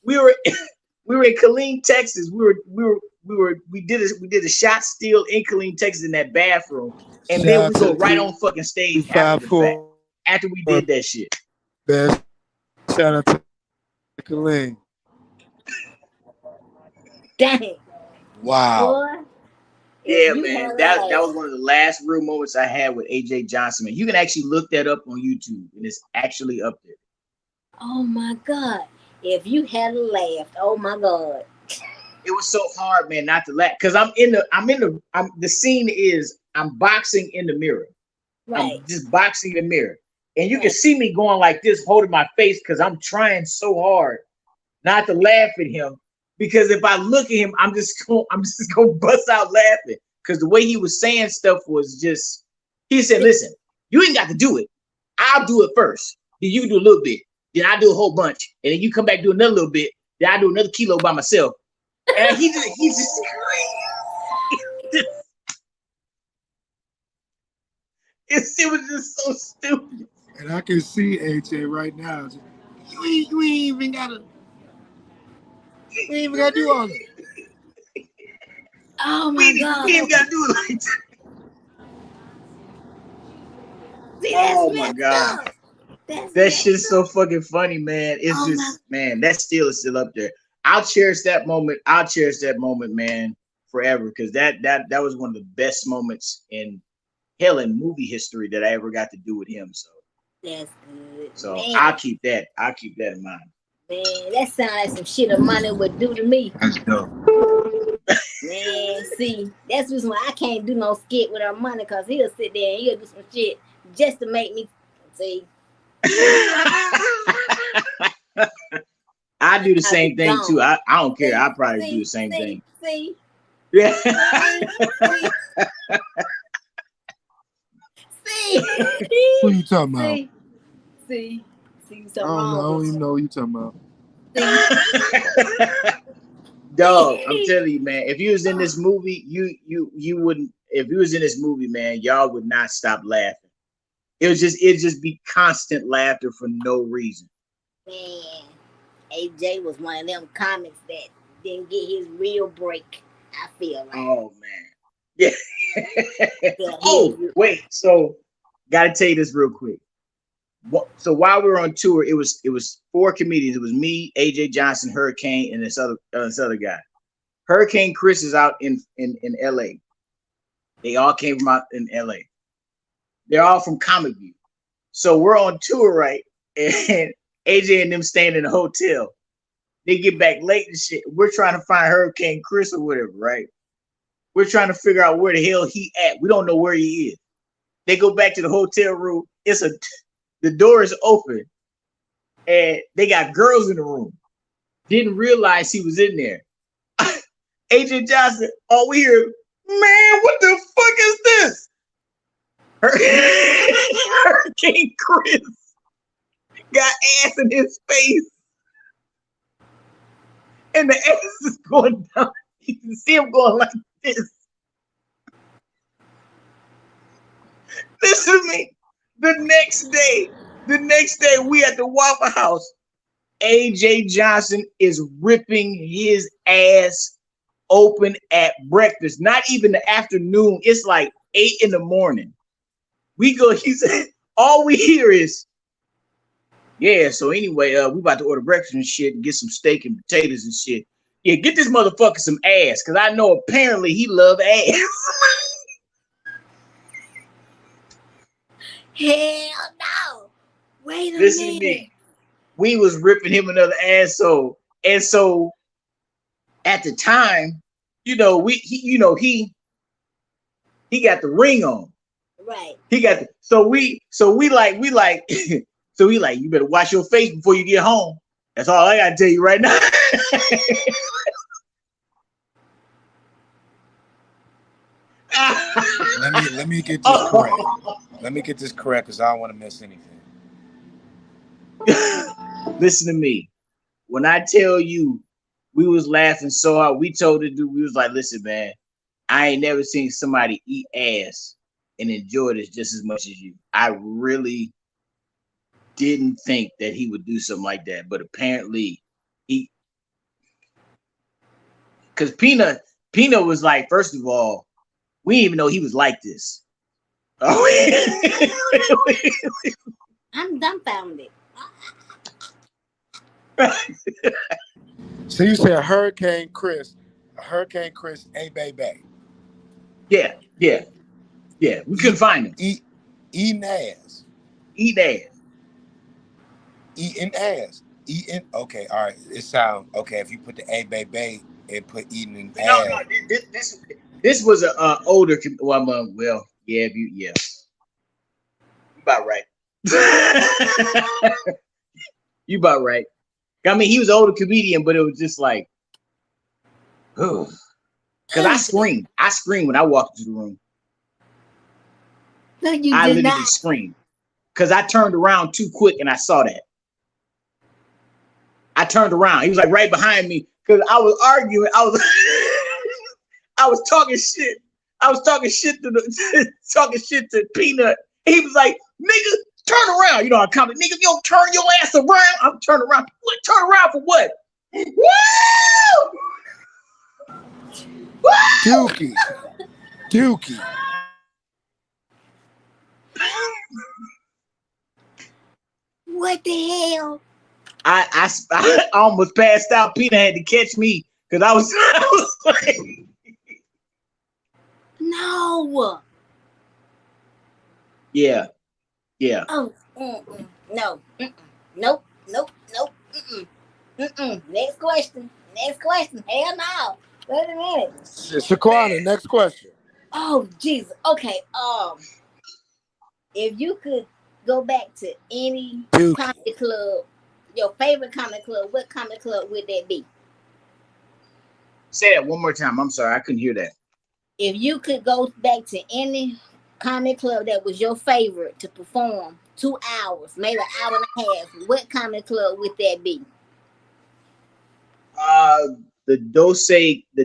We were in Killeen, Texas. We did a shot still in Killeen, Texas in that bathroom, and Shout then out we to go the right on fucking stage after the fact. 254. After we did that shit. Man, shout out to Killeen. Dang. Wow. Boy, Yeah, man. That was one of the last real moments I had with AJ Johnson. Man, you can actually look that up on YouTube, and it's actually up there. Oh my God. If you hadn't laughed, oh my God. It was so hard, man, not to laugh. Because the scene is I'm boxing in the mirror. Right. I'm just boxing in the mirror. And you can see me going like this, holding my face, because I'm trying so hard not to laugh at him. Because if I look at him, I'm just gonna bust out laughing. Because the way he was saying stuff was just, he said, listen, you ain't got to do it. I'll do it first. Then you do a little bit. Then I do a whole bunch. And then you come back, do another little bit. Then I do another kilo by myself. And he's just it was just so stupid. And I can see AJ right now. You ain't even gotta do all that. Oh my God. We ain't gotta do it like that. See, Oh my God. That shit's so fucking funny, man. It's man, that still is still up there. I'll cherish that moment. I'll cherish that moment, man, forever. Because that was one of the best moments in movie history that I ever got to do with him. So that's good. So man. I'll keep that in mind. Man, that sounds like some shit Armani would do to me. That's dope. Man, see, that's the reason why I can't do no skit with Armani, because he'll sit there and he'll do some shit just to make me see. I do the same thing too. I don't care. I probably do the same thing. See? Yeah. See? Who you talking about? See? I don't even know what you talking about. Dog, I'm telling you, man. If you was in this movie, you wouldn't. If you was in this movie, man, y'all would not stop laughing. It'd just be constant laughter for no reason. Man, AJ was one of them comics that didn't get his real break. I feel like. Oh man, yeah. Oh wait, so gotta tell you this real quick. So while we were on tour, it was 4 comedians. It was me, AJ Johnson, Hurricane, and this other guy. Hurricane Chris is out in LA. They all came from out in LA. They're all from Comic View. So we're on tour, right? And AJ and them staying in a hotel. They get back late and shit. We're trying to find Hurricane Chris or whatever, right? We're trying to figure out where the hell he at. We don't know where he is. They go back to the hotel room. The door is open, and they got girls in the room. Didn't realize he was in there. AJ Johnson, all we hear, man, what the fuck is this? Hurricane Chris got ass in his face, and the ass is going down. You can see him going like this. Listen to me. The next day, we at the Waffle House. AJ Johnson is ripping his ass open at breakfast. Not even the afternoon. It's like 8 in the morning. We go, he said, all we hear is, yeah, so anyway, we about to order breakfast and shit and get some steak and potatoes and shit. Yeah, get this motherfucker some ass, because I know apparently he love ass. Hell no. Wait a Listen to minute. me. We was ripping him another asshole. And so at the time, he got the ring on. Right. He got the, so we like so we like, you better wash your face before you get home. That's all I gotta tell you right now. Let me get this correct. Let me get this correct because I don't want to miss anything. Listen to me. When I tell you we was laughing so hard, we told the dude, we was like, listen, man, I ain't never seen somebody eat ass and enjoy this just as much as you. I really didn't think that he would do something like that, but apparently he, because Peanut was like, first of all, we didn't even know he was like this. I'm dumbfounded. So you said Hurricane Chris, a baby. Yeah. We couldn't find him. Eating ass. Eat ass. Eating ass. Eating. Okay, all right. It sounds okay if you put the a baby and put eating in No. ass. This was a older. Well, yeah, you about right. You about right. I mean, he was an older comedian, but it was just like, because I screamed. I screamed when I walked into the room. No, you I did literally not. screamed because I turned around too quick and I saw that. I turned around. He was like right behind me because I was arguing. I was, I was talking shit. I was talking shit to Peanut. He was like, "Nigga, turn around." You know, I comment, "Nigga, if you don't turn your ass around, I'm turning around." What? Turn around for what? Woo! Woo! Dookie. What the hell? I almost passed out. Peanut had to catch me because I was like, No. yeah. Oh, no. Nope. Next question. Hell no. Wait a minute. Shaquena, next question. Oh, Jesus. Okay. If you could go back to any Dookie. comedy club, your favorite comedy club, what comedy club would that be? Say that one more time. I'm sorry, I couldn't hear that. If you could go back to any comedy club that was your favorite to perform 2 hours, maybe an hour and a half, what comedy club would that be? The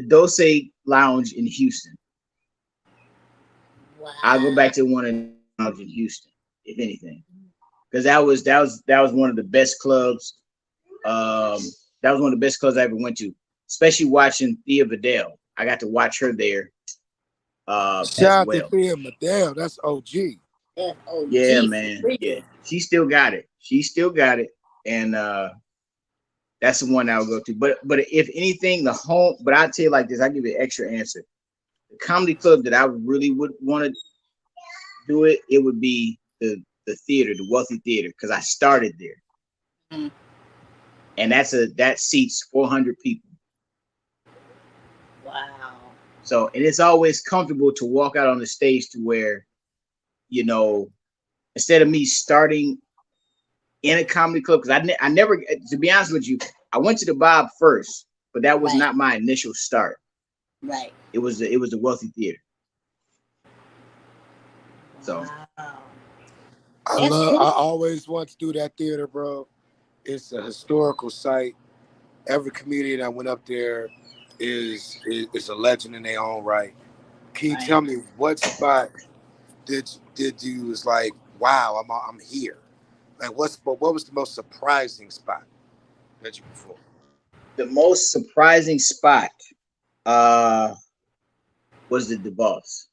Dose Lounge in Houston. Wow. I'll go back to one in Lounge in Houston, if anything, because that was one of the best clubs. That was one of the best clubs I ever went to, especially watching Thea Vidal. I got to watch her there. Shout as out well. to Thea Vidal. That's OG. F-O-G. Yeah, man. Yeah, she still got it. And that's the one I'll go to. But if anything, but I'll tell you like this, I'll give you an extra answer. The comedy club that I really would want to do it would be the theater, the Wealthy Theater, because I started there. Mm-hmm. And that seats 400 people. Wow. So, and it's always comfortable to walk out on the stage to where, instead of me starting in a comedy club, because I never, to be honest with you, I went to the Bob first, but that was not my initial start. Right. It was the Wealthy Theater. So wow. I always want to do that theater, bro. It's a historical site. Every comedian that went up there is a legend in their own right. Can you tell me what spot did you was like, wow, I'm here? Like what was the most surprising spot that you performed? the most surprising spot was the DeVos.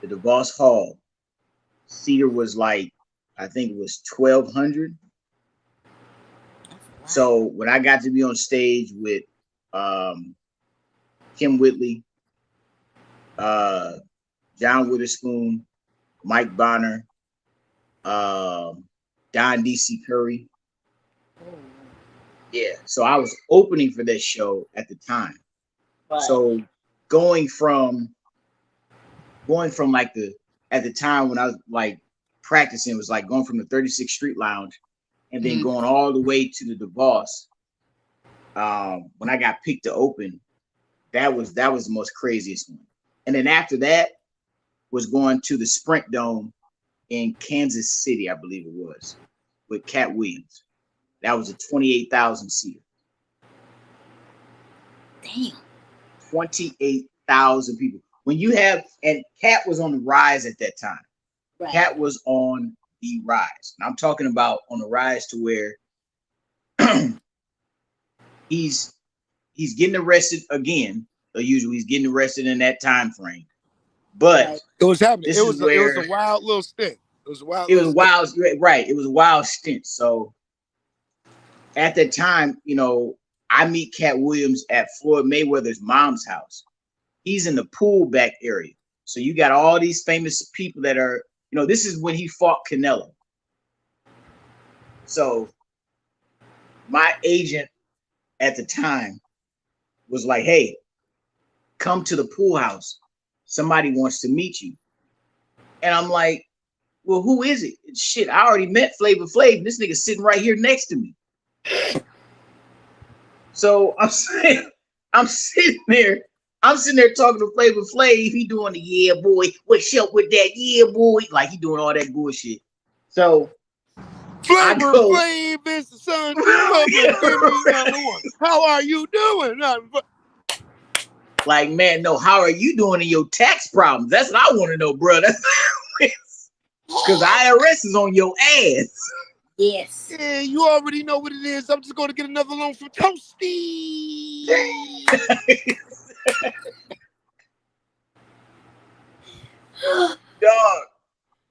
The DeVos Hall. Cedar was like, I think it was 1,200. So when I got to be on stage with Kim Whitley, John Witherspoon, Mike Bonner, Don DC Curry. Yeah, so I was opening for that show at the time. Right. So going from like at the time when I was like practicing, was like going from the 36th Street Lounge and then going all the way to the DeVos. When I got picked to open, that was the most craziest one. And then after that was going to the Sprint Dome in Kansas City, I believe it was, with Cat Williams. That was a 28,000 seater. Damn. 28,000 people. When you have, and Cat was on the rise at that time. Right. Cat was on the rise. And I'm talking about on the rise to where he's getting arrested again. Usually he's getting arrested in that time frame. But it was happening. It was a wild little stint. It was a wild. Right. It was a wild stint. So at that time, you know, I meet Cat Williams at Floyd Mayweather's mom's house. He's in the pool back area. So you got all these famous people that are, you know, this is when he fought Canelo. So my agent at the time was like, hey, come to the pool house. Somebody wants to meet you. And I'm like, well, who is it? Shit, I already met Flavor Flav. This nigga's sitting right here next to me. So I'm sitting there talking to Flavor Flav. He doing the yeah, boy. What's up with that? Yeah, boy. Like he doing all that bullshit. So Flavor Flav is the son of How are you doing? Like, man, no, how are you doing in your tax problems? That's what I want to know, brother. Because IRS is on your ass. Yes. Yeah, you already know what it is. I'm just going to get another loan from Toasty. Dog,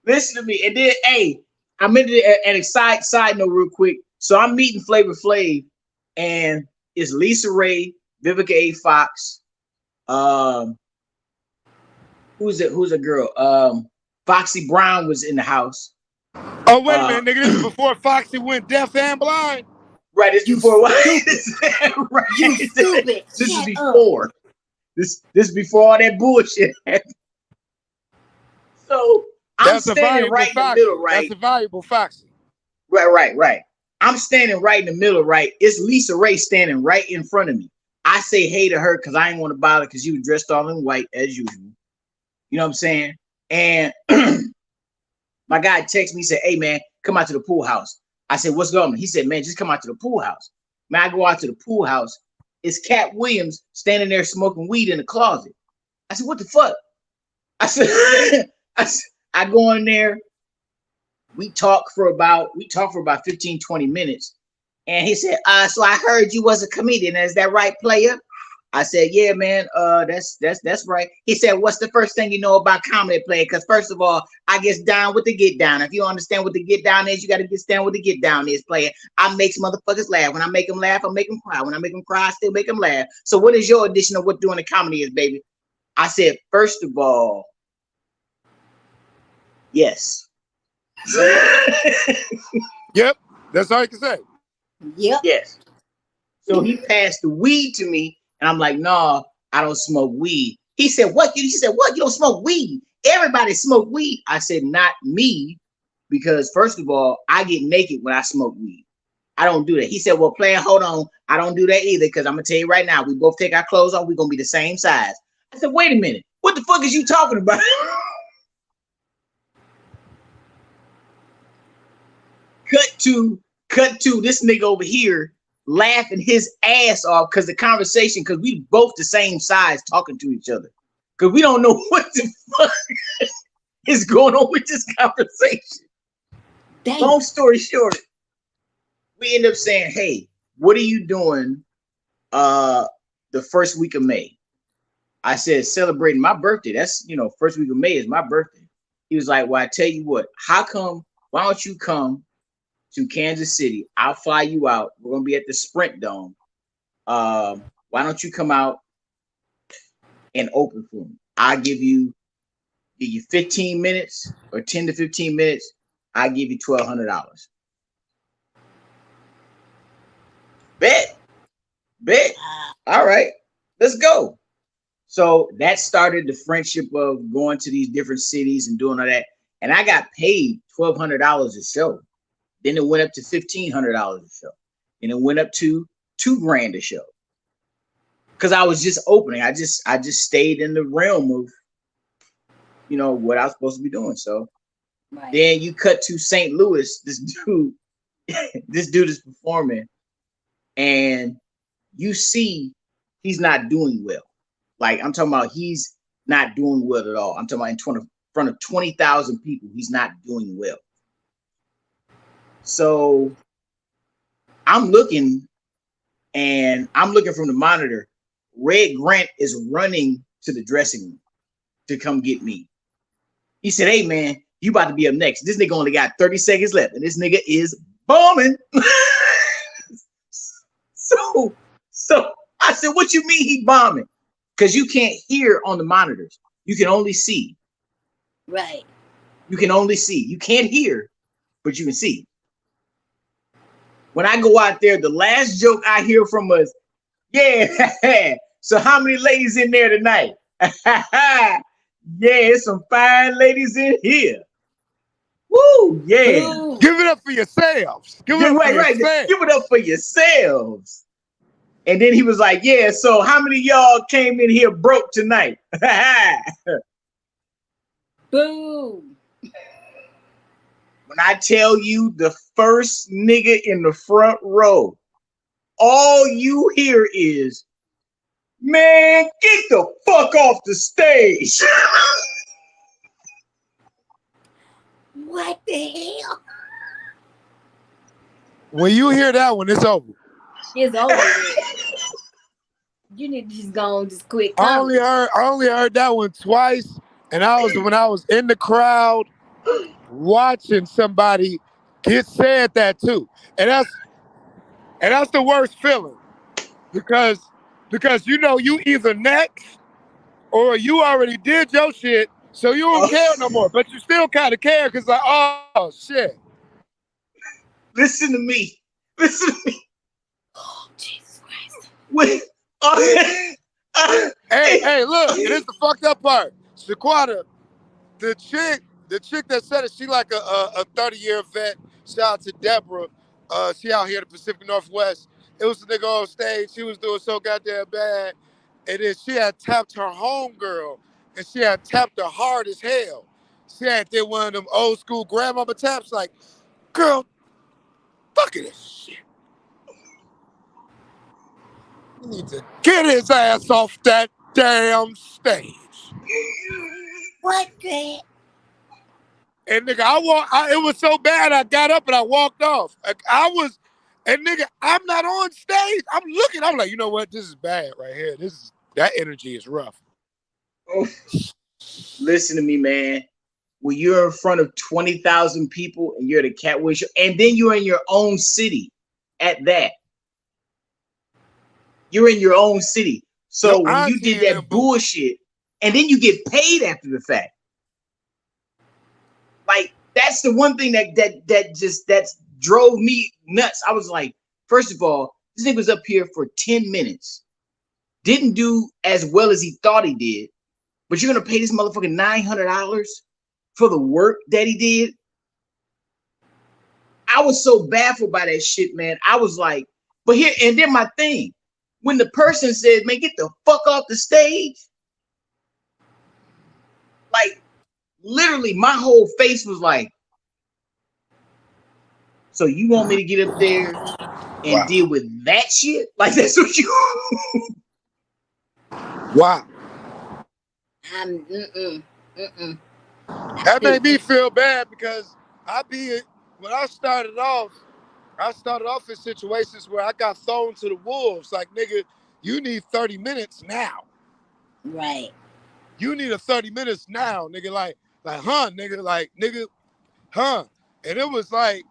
listen to me. And then, hey, I'm into an side note real quick. So I'm meeting Flavor Flav, and it's Lisa Ray, Vivica A. Fox. Who's a girl? Foxy Brown was in the house. Oh, wait a minute, nigga. This is before Foxy went deaf and blind. Right, it's before what? Right. You stupid. This is before. This is before all that bullshit happened. So I'm standing right in the middle, right? That's a valuable Foxy. Right. I'm standing right in the middle, right? It's Lisa Ray standing right in front of me. I say hey to her because I ain't want to bother because she was dressed all in white as usual. You know what I'm saying? And my guy texted me, said, hey, man, come out to the pool house. I said, what's going on? He said, man, just come out to the pool house. Man, I go out to the pool house. It's Cat Williams standing there smoking weed in the closet. I said, what the fuck? I said, I go in there. We talk for about 15, 20 minutes. And he said, so I heard you was a comedian. Is that right, player? I said, yeah, man, that's right. He said, what's the first thing you know about comedy, player? Because first of all, I get down with the get down. If you understand what the get down is, you got to get down with the get down is, player. I make motherfuckers laugh. When I make them laugh, I make them cry. When I make them cry, I still make them laugh. So what is your edition of what doing the comedy is, baby? I said, first of all, yes. Yep, that's all you can say. Yep. Yes. So he passed the weed to me. And I'm like, no, I don't smoke weed. He said, what? He said, what? You don't smoke weed? Everybody smoke weed. I said, not me, because first of all, I get naked when I smoke weed. I don't do that. He said, well, player, hold on. I don't do that either, because I'm going to tell you right now, we both take our clothes off. We're going to be the same size. I said, wait a minute. What the fuck is you talking about? Cut to this nigga over here laughing his ass off because we both the same size talking to each other. Because we don't know what the fuck is going on with this conversation. Dang. Long story short, we end up saying, hey, what are you doing the first week of May? I said, celebrating my birthday. That's, first week of May is my birthday. He was like, well, I tell you what, why don't you come to Kansas City. I'll fly you out. We're gonna be at the Sprint Dome. Why don't you come out and open for me? I'll give you 15 minutes or 10 to 15 minutes. I give you $1,200. Bet. All right, let's go. So that started the friendship of going to these different cities and doing all that. And I got paid $1,200 a show. Then it went up to $1,500 a show. And it went up to $2,000 a show. Because I was just opening. I just stayed in the realm of, what I was supposed to be doing. So then you cut to St. Louis. This dude is performing, and you see he's not doing well. Like, I'm talking about he's not doing well at all. I'm talking about in front of 20,000 people, he's not doing well. So I'm looking from the monitor. Red Grant is running to the dressing room to come get me. He said, "Hey man, you about to be up next. This nigga only got 30 seconds left, and this nigga is bombing." So I said, "What you mean he bombing?" Because you can't hear on the monitors. You can only see. Right. You can only see. You can't hear, but you can see. When I go out there, the last joke I hear from us, yeah. So how many ladies in there tonight? Yeah, some fine ladies in here. Woo, yeah. Ooh. Give it up for yourselves. Give it up for yourselves. Give it up for yourselves. And then he was like, "Yeah, so how many of y'all came in here broke tonight?" Boom. When I tell you, the first nigga in the front row, all you hear is, "Man, get the fuck off the stage." What the hell? When you hear that one, it's over. It's over. You need to just go on, just quit. I only heard that one twice, and when I was in the crowd watching somebody get said that too, and that's the worst feeling, because you either next or you already did your shit, so you don't care no more, but you still kind of care because like, oh shit. Listen to me. Oh, Jesus Christ. Hey, look, and it's the fucked up part. Shaquena, the chick that said it, she like a 30-year vet. Shout out to Deborah. She out here in the Pacific Northwest. It was the nigga on stage. She was doing so goddamn bad. And then she had tapped her homegirl, and she had tapped her hard as hell. She had did one of them old school grandmama taps, like, "Girl, fuck it, this shit. You need to get his ass off that damn stage." What the? And nigga, it was so bad I got up and I walked off. And nigga, I'm not on stage. I'm looking, I'm like, you know what? This is bad right here. That energy is rough. Listen to me, man. When you're in front of 20,000 people and you're at a Catway show, and then you're in your own city at that. You're in your own city. So when you did that bullshit, and then you get paid after the fact. Like, that's the one thing that drove me nuts. I was like, first of all, this nigga was up here for 10 minutes. Didn't do as well as he thought he did. But you're gonna pay this motherfucker $900 for the work that he did? I was so baffled by that shit, man. I was like, but here, and then my thing, when the person said, "Man, get the fuck off the stage," like, literally my whole face was like, so you want me to get up there and deal with that shit? Like, that's what you Wow. That made me feel bad because when I started off in situations where I got thrown to the wolves. Like, nigga, you need 30 minutes now. Right. You need a 30 minutes now, nigga. Like, huh, nigga, huh. And it was like,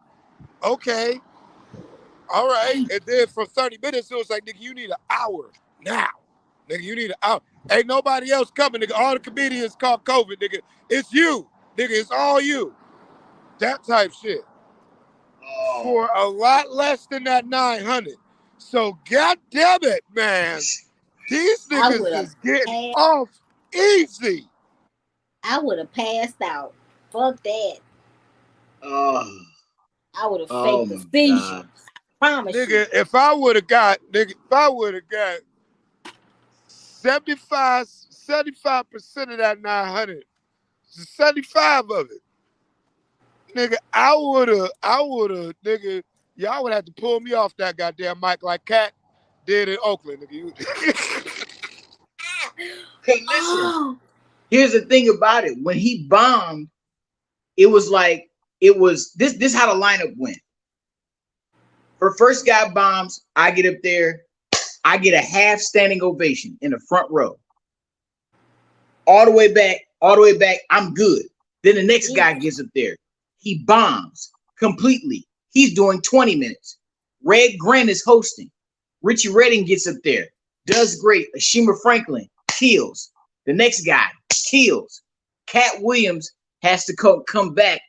Okay, all right. And then for 30 minutes, it was like, nigga, you need an hour now. Nigga, you need an hour. Ain't nobody else coming, nigga. All the comedians caught COVID, nigga. It's you. Nigga, it's all you. That type shit. Oh, For a lot less than that 900. So god damn it, man. These I niggas would have is getting passed. off easy. I would have passed out. Fuck that. oh, I would have oh faked a my seizure. God. Promise you. Nigga, if I would have got, nigga, if I would have got 75% of that 900, 75 of it, nigga, nigga, y'all would have to pull me off that goddamn mic like Cat did in Oakland, nigga. Hey, listen. Oh, Here's the thing about it. When he bombed, it was like it was this. This how the lineup went. Her first guy bombs. I get up there. I get a half standing ovation in the front row. All the way back. All the way back. I'm good. Then the next yeah. guy gets up there. He bombs completely. He's doing 20 minutes. Red Grant is hosting. Richie Redding gets up there. Does great. Ashima Franklin kills. The next guy kills. Cat Williams has to come back.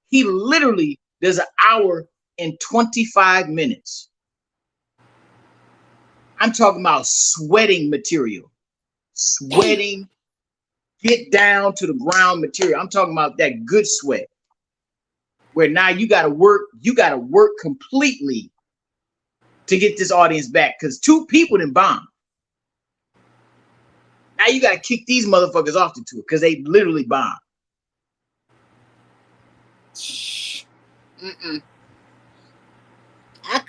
He literally does an hour and 25 minutes. I'm talking about sweating material. Damn. Sweating, get down to the ground material. I'm talking about that good sweat. Where now you gotta work completely to get this audience back. Because 2 people didn't bomb. Now you gotta kick these motherfuckers off the tour because they literally bombed. Mm-mm.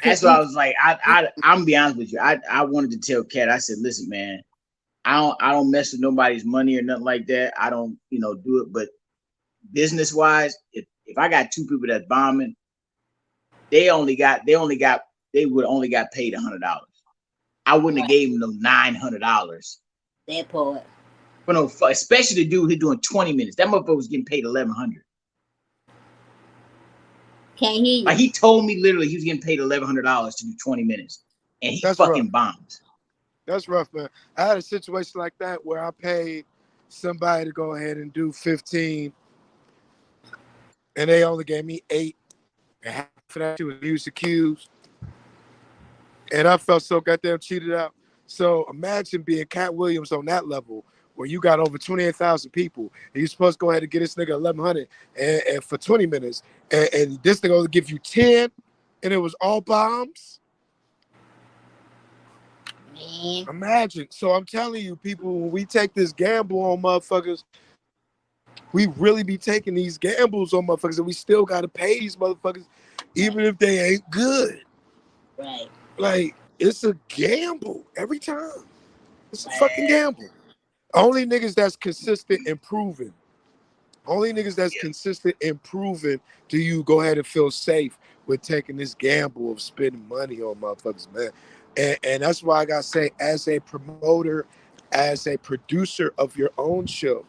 That's why I was like, I'm gonna be honest with you. I wanted to tell Cat, I said, listen, man, I don't mess with nobody's money or nothing like that. I don't, do it. But business wise, if I got 2 people that's bombing, they would only got paid $100. I wouldn't have Right. gave them no $900. That part. But no, especially the dude who's doing 20 minutes. That motherfucker was getting paid $1,100. Can't hear Like you. he told me literally he was getting paid $1,100 to do 20 minutes, and he That's rough. fucking bombed. That's rough, man. I had a situation like that where I paid somebody to go ahead and do 15, and they only gave me 8, and half of that shit was music cues, and I felt so goddamn cheated out. So imagine being Cat Williams on that level, where you got over 28,000 people, and you're supposed to go ahead and get this nigga 1,100 and for 20 minutes, and this nigga only give you 10, and it was all bombs. Man. Imagine. So I'm telling you, people, when we take this gamble on motherfuckers, we really be taking these gambles on motherfuckers, and we still gotta pay these motherfuckers, even if they ain't good. Right. Like, it's a gamble every time. It's a fucking Man, gamble. Only niggas that's consistent and proven. Only niggas that's yeah. consistent and proven do you go ahead and feel safe with taking this gamble of spending money on motherfuckers, man. And that's why I gotta say, as a promoter, as a producer of your own shows,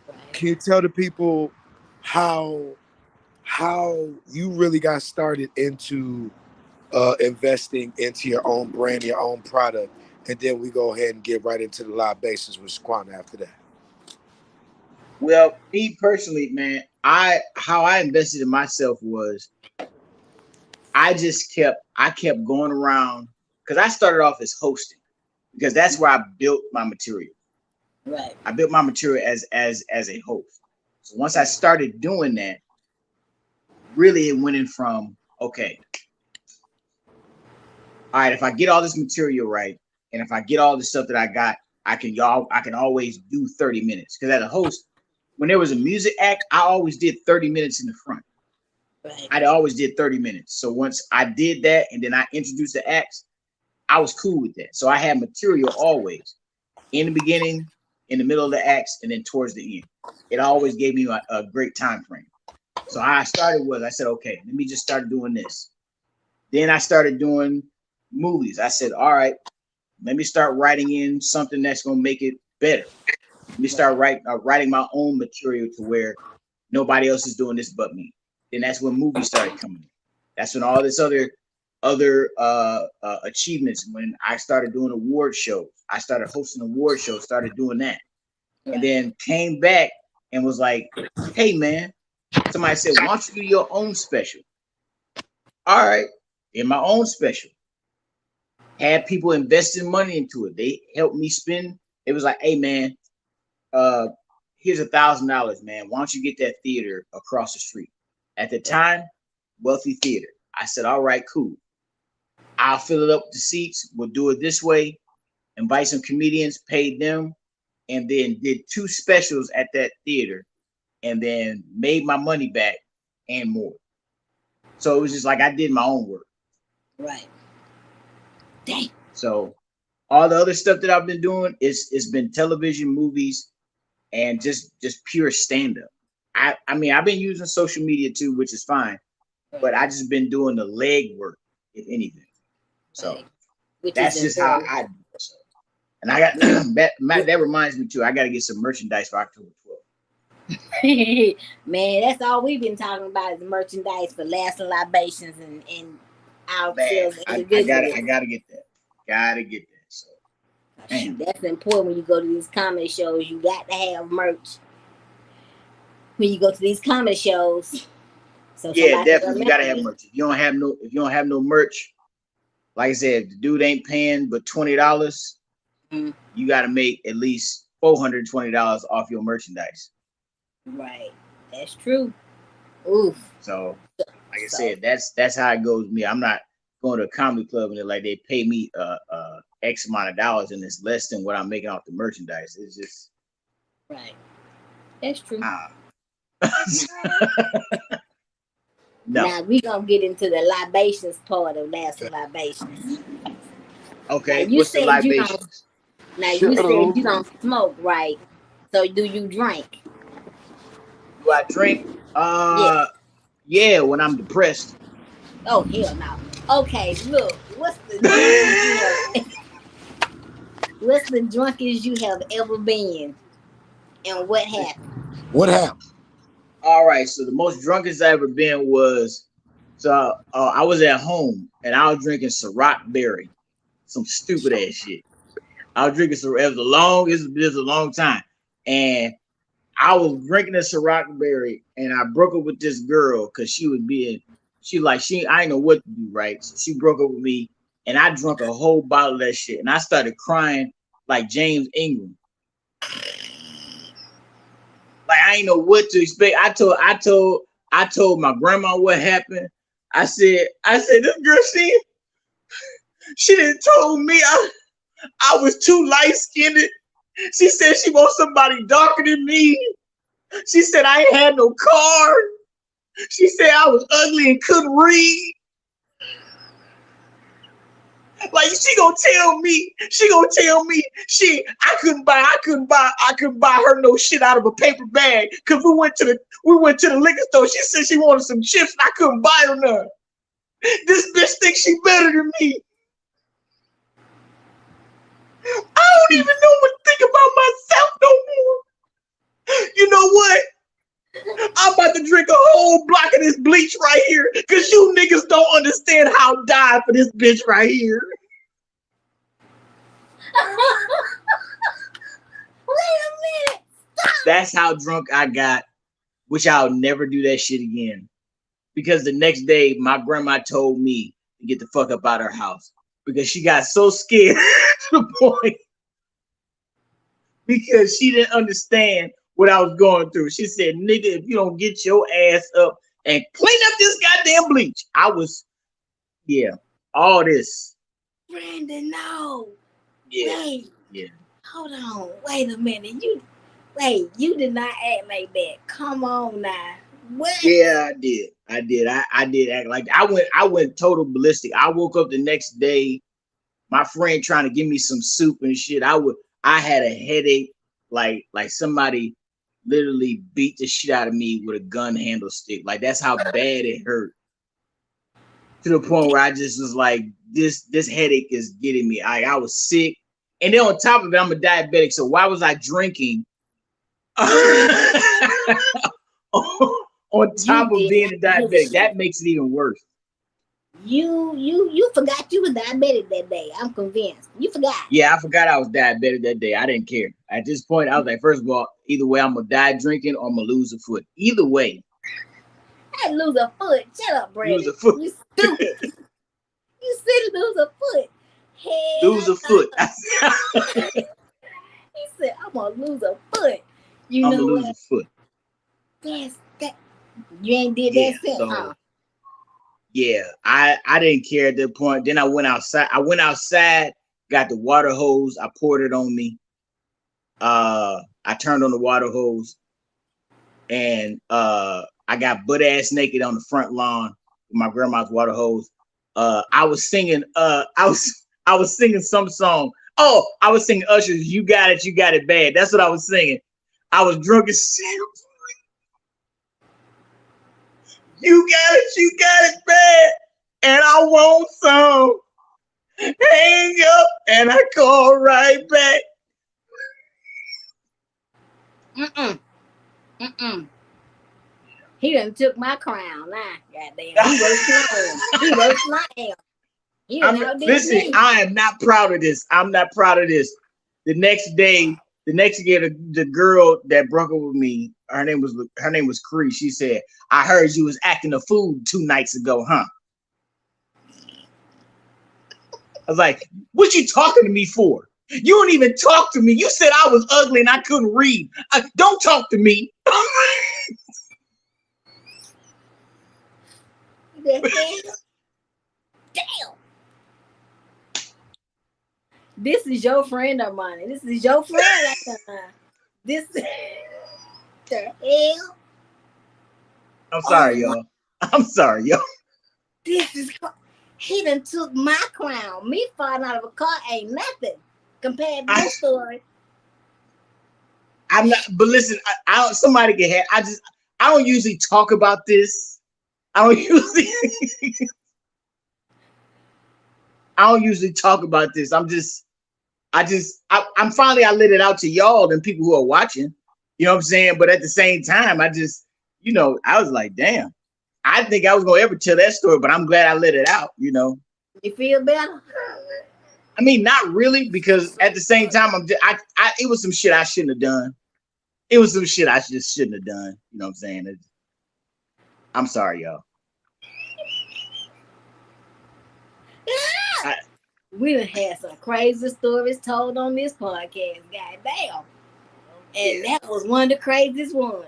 Right. can you tell the people how you really got started into investing into your own brand, your own product, and then we go ahead and get right into the libations with Shaquena after that. Well, me personally, man, how I invested in myself was I kept going around because I started off as hosting because that's where I built my material. Right. I built my material as a host. So once I Right. started doing that, really it went in from okay, all right, if I get all this material right, and if I get all the stuff that I got, I can always do 30 minutes. Because as a host, when there was a music act, I always did 30 minutes in the front. Right. I always did 30 minutes. So once I did that and then I introduced the acts, I was cool with that. So I had material always in the beginning, in the middle of the acts, and then towards the end. It always gave me a great time frame. So how I started was I said, okay, let me just start doing this. Then I started doing movies. I said, all right, let me start writing in something that's gonna make it better. Let me start Right. writing my own material to where nobody else is doing this but me. Then that's when movies started coming in. That's when all this other achievements. When I started doing award shows, I started hosting award shows, started doing that, Right. and then came back and was like, "Hey man," somebody said, "Why don't you do your own special?" All right, in my own special, had people investing money into it. They helped me spend. It was like, "Hey man, here's $1,000, man. Why don't you get that theater across the street?" At the time, Wealthy Theater. I said, "All right, cool. I'll fill it up with the seats. We'll do it this way. Invite some comedians, paid them, and then did 2 specials at that theater, and then made my money back and more." So it was just like I did my own work. Right. Dang. So all the other stuff that I've been doing it's been television, movies, and just pure stand-up. I mean, I've been using social media too, which is fine, but I just been doing the leg work, if anything. So Right. Which that's is just how important. I do it. So, and I got that reminds me too. I got to get some merchandise for October 12th. Man, that's all we've been talking about is merchandise for Laughs and Libations and ourselves individually. I gotta get that. Gotta get that. So Shoot, that's important when you go to these comedy shows. You got to have merch when you go to these comedy shows. So yeah, definitely you gotta have merch. If you don't have no merch, like I said, if the dude ain't paying but $20, you gotta make at least $420 off your merchandise. Right. That's true. Oof. So like I said, that's how it goes with me. I'm not going to a comedy club and they're like they pay me X amount of dollars and it's less than what I'm making off the merchandise. It's just right. That's true. No. Now we gonna get into the libations part of Laughs and Libations. Okay, you what's said the libations? You said you don't smoke, right? So do you drink? Do I drink? Yeah, when I'm depressed. Oh hell no. Okay, look, what's the drunkest what's the drunkest you have ever been, and what happened? What happened? All right, so the most drunkest I ever been was I was at home and I was drinking Ciroc Berry, some stupid ass shit. I was drinking it was a long time, and I was drinking a Ciroc Berry, and I broke up with this girl because she I didn't know what to do, right? So she broke up with me, and I drank a whole bottle of that shit, and I started crying like James Ingram. Like I ain't know what to expect. I told my grandma what happened. I said this girl she didn't told me I was too light skinned. She said she wants somebody darker than me. She said I ain't had no car. She said I was ugly and couldn't read. Like she gonna tell me I couldn't buy her no shit out of a paper bag because we went to the liquor store. She said she wanted some chips and I couldn't buy her none. This bitch thinks she better than me. I don't even know what to think about myself no more. You know what? I'm about to drink a whole block of this bleach right here because you niggas don't understand how I died for this bitch right here. Wait a minute. Stop. That's how drunk I got, which I'll never do that shit again. Because the next day, my grandma told me to get the fuck up out of her house because she got so scared to the point because she didn't understand what I was going through. She said, "Nigga, if you don't get your ass up and clean up this goddamn bleach," all this. Brandon, no. Yeah. Wait. Yeah. Hold on. Wait a minute. You did not act like that. Come on now. What? Yeah, I did. I did act like I went total ballistic. I woke up the next day, my friend trying to give me some soup and shit. I had a headache, like somebody literally beat the shit out of me with a gun handle stick. Like that's how bad it hurt. To the point where I just was like, this headache is getting me. I was sick. And then on top of it, I'm a diabetic. So why was I drinking? On top of being a diabetic, that makes it even worse. You forgot you was diabetic that day. I'm convinced. You forgot. Yeah, I forgot I was diabetic that day. I didn't care. At this point, I was like, first of all, either way, I'm gonna die drinking or I'm gonna lose a foot. Either way, I lose a foot. Shut up, lose Brandon. a foot. You stupid. You said lose a foot. Lose Hell a foot. no. He said, I'm gonna lose a foot. You I'm know gonna lose a what? foot. That's that. You ain't did Yeah. that since, So huh? yeah, I didn't care at that point. Then I went outside. Got the water hose. I poured it on me. I turned on the water hose, and I got butt ass naked on the front lawn with my grandma's water hose. I was singing. I was singing some song. Oh, I was singing Usher's "You Got It, You Got It Bad." That's what I was singing. I was drunk as shit. You got it, you got it bad, and I want some. Hang up, and I call right back. Mm-mm. He done took my crown. Nah, goddamn. He was flying. He was flying. He done outdid Listen, me. I am not proud of this. I'm not proud of this. The next year, the girl that broke up with me, her name was Cree. She said, "I heard you was acting a fool 2 nights ago, huh?" I was like, "What you talking to me for? You don't even talk to me. You said I was ugly and I couldn't read. Don't talk to me." Damn. This is your friend, Armani. This is your friend right now. This the hell? I'm sorry, Oh, y'all. I'm sorry, y'all. this is he done took my crown. Me falling out of a car ain't nothing compared to this story. I'm not, but listen, I don't. Somebody get had. I don't usually talk about this. I don't usually, I don't usually talk about this. I'm finally, I let it out to y'all and people who are watching. You know what I'm saying? But at the same time, I was like, damn. I think I was gonna ever tell that story, but I'm glad I let it out. You feel better? I mean, not really, because at the same time, it was some shit I shouldn't have done. It was some shit I just shouldn't have done. You know what I'm saying? I'm sorry, y'all. We done had some crazy stories told on this podcast. Goddamn. And that was one of the craziest ones.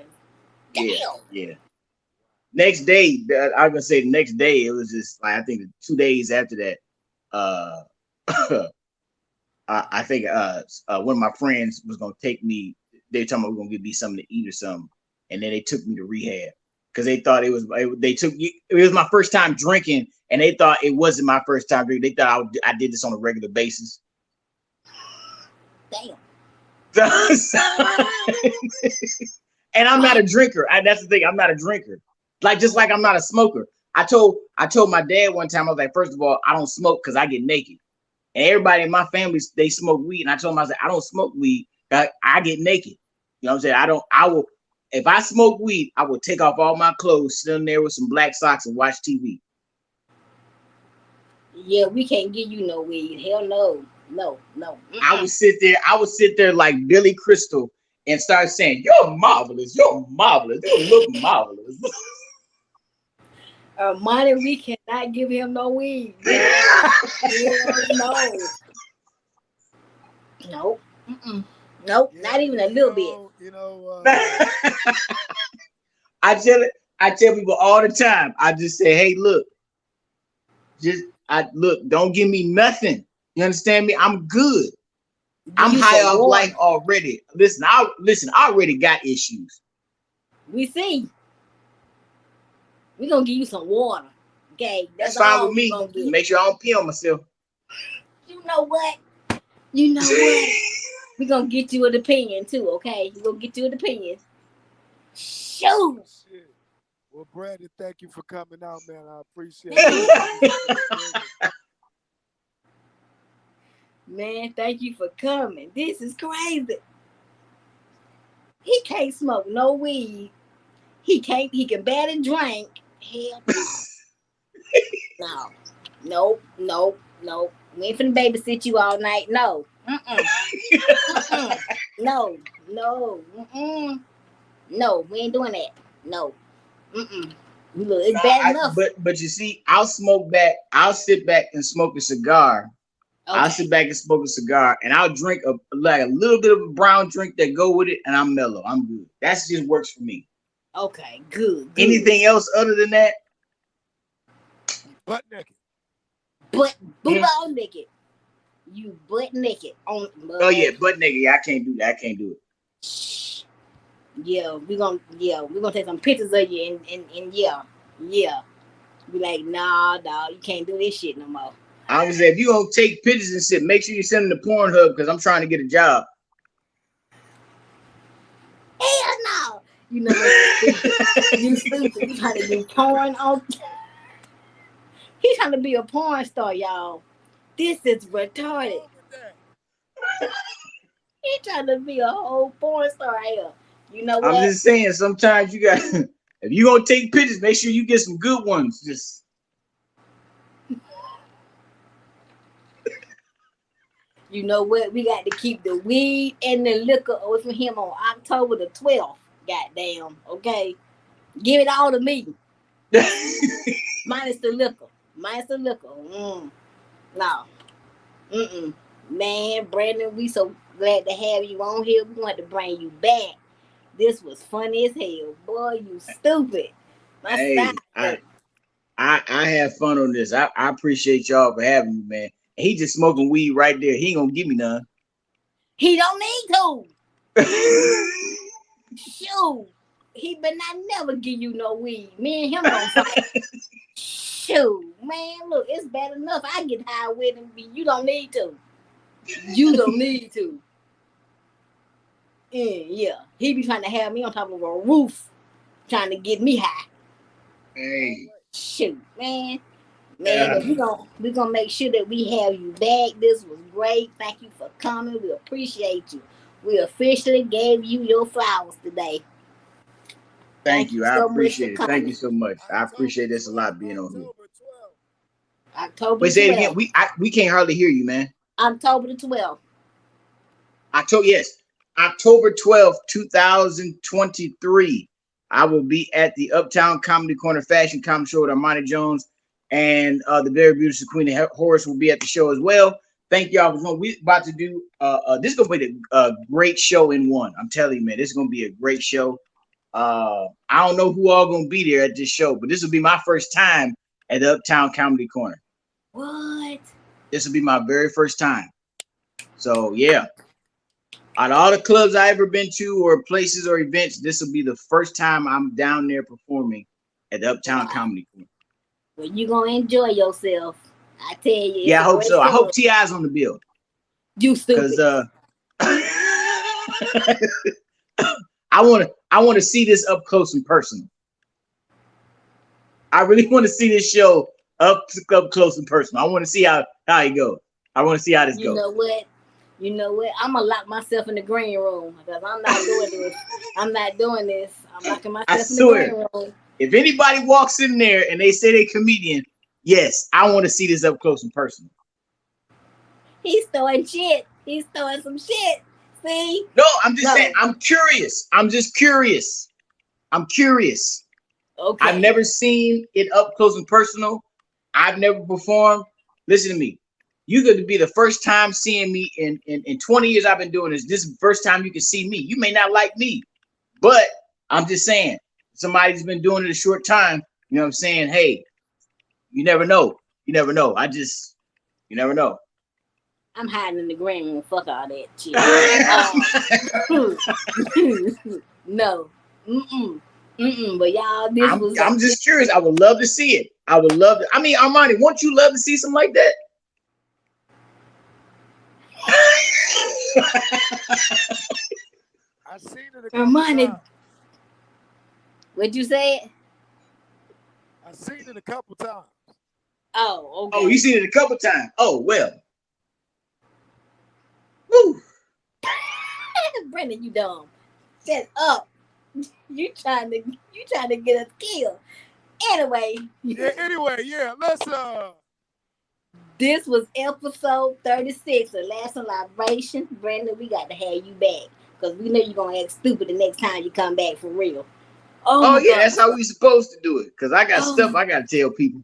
Damn. Yeah. Next day, I was gonna say the next day, it was just like I think 2 days after that, I think one of my friends was gonna take me. They were talking about we were gonna give me something to eat or something, and then they took me to rehab because they thought it was my first time drinking, and they thought it wasn't my first time drinking. They thought I did this on a regular basis. Damn. And I'm not a drinker. That's the thing. I'm not a drinker. Just like I'm not a smoker. I told my dad one time, I was like, first of all, I don't smoke because I get naked. And everybody in my family, they smoke weed. And I told him, I said, I don't smoke weed. I get naked. You know what I'm saying? If I smoke weed, I will take off all my clothes, sit in there with some black socks and watch TV. Yeah, we can't give you no weed. Hell no. No. I would sit there like Billy Crystal and start saying, "You're marvelous. You're marvelous. You look marvelous." Armani, we cannot give him no weed. No. Nope. Nope. Yeah, not even a little bit. I tell people all the time. I just say, "Hey, look, don't give me nothing. You understand me? I'm good. I'm high off life already. Listen, I already got issues. We see. We're gonna give you some water. Okay. That's fine with me. Make sure I don't pee on myself. You know what? We're gonna get you an opinion too, okay? We're gonna get you an opinion. Shoot. Shit. Well, Brandon, thank you for coming out, man. I appreciate it. Man, thank you for coming. This is crazy. He can't smoke no weed. He can barely drink. Hell no. No. Nope, nope, nope. We ain't finna babysit you all night. No. Mm-mm. No, no. No, we ain't doing that. No. Look, it's bad enough. But you see, I'll smoke back. I'll sit back and smoke a cigar. I'll sit Okay. back and smoke a cigar, and I'll drink a little bit of a brown drink that go with it, and I'm mellow. I'm good. That just works for me. Okay. Good. Anything else other than that? Butt naked. But booty all naked. You butt naked on. Oh yeah, butt naked. Yeah, I can't do that. I can't do it. Shh. We're gonna take some pictures of you and yeah. Be like, nah, dog, you can't do this shit no more. I was if you gonna take pictures and shit, make sure you send them to Pornhub because I'm trying to get a job. Hell no. You know what? You stupid. You trying to do porn on. He's trying to be a porn star, y'all. This is retarded. He trying to be a whole porn star here. You know I'm what? just saying, sometimes you got if you gonna take pictures, make sure you get some good ones. Just You know what? We got to keep the weed and the liquor away from him on October the 12th. Goddamn. Okay. Give it all to me. Minus the liquor. No. Man, Brandon, we so glad to have you on here. We're going to bring you back. This was funny as hell. Boy, you stupid. My hey, side. I have fun on this. I appreciate y'all for having me, man. And he just smoking weed right there. He ain't gonna give me none. He don't need to. Shoot. He better not never give you no weed. Me and him don't fight. Shoot, man, look, it's bad enough. I get high with him. You don't need to. You don't need to. Yeah. He be trying to have me on top of a roof, trying to get me high. Hey. Shoot, man. Man, we gonna make sure that we have you back. This was great. Thank you for coming. We appreciate you. We officially gave you your flowers today. Thank you. I so much for appreciate it. coming. Thank you so much. I appreciate this a lot being on here. October Wait, say it again. We can't hardly hear you, man. October the 12th. October 12th, 2023. I will be at the Uptown Comedy Corner Fashion Comedy Show with Armani Jones, and the very beautiful QuenaHorace will be at the show as well. Thank y'all for coming. We're about to do this is gonna be a great show in one. I'm telling you, man, this is gonna be a great show. I don't know who all gonna be there at this show, but this will be my first time at the Uptown Comedy Corner. What? This will be my very first time. So yeah. Out of all the clubs I ever been to or places or events, this will be the first time I'm down there performing at the Uptown Comedy Corner. Well, you gonna enjoy yourself. I tell you. Yeah, I hope so. I hope T.I.'s on the bill. You stupid. Because I want to see this up close and personal. I really want to see this show up close and personal. I want to see how it goes. I want to see how this goes. You know what? I'm gonna lock myself in the green room because I'm not doing this. I'm locking myself in the green room. If anybody walks in there and they say they're comedian, yes, I want to see this up close and personal. He's throwing shit. He's throwing some shit. See? No, I'm just saying. I'm curious. I'm just curious. I'm curious. Okay. I've never seen it up close and personal. I've never performed. Listen to me. You got to be the first time seeing me in 20 years I've been doing this. This is the first time you can see me. You may not like me, but I'm just saying, somebody's been doing it a short time. You know what I'm saying? Hey, you never know. You never know. You never know. I'm hiding in the green room. Fuck all that shit. No. But y'all, I'm just curious. I would love to see it. I would love to. I mean, Armani, won't you love to see something like that? I seen it. Armani, what'd you say? I seen it a couple times. Oh, okay. Oh, you seen it a couple times. Oh, well. Woo. Brendan, you dumb. Shut up. You trying to get us killed. Anyway. Yeah. Anyway, yeah. Let's This was episode 36, the last libation. Brandon, we got to have you back because we know you're gonna act stupid the next time you come back for real. Oh Oh my yeah, god. that's how we supposed to do it. Cause I got Oh stuff my, I gotta tell people.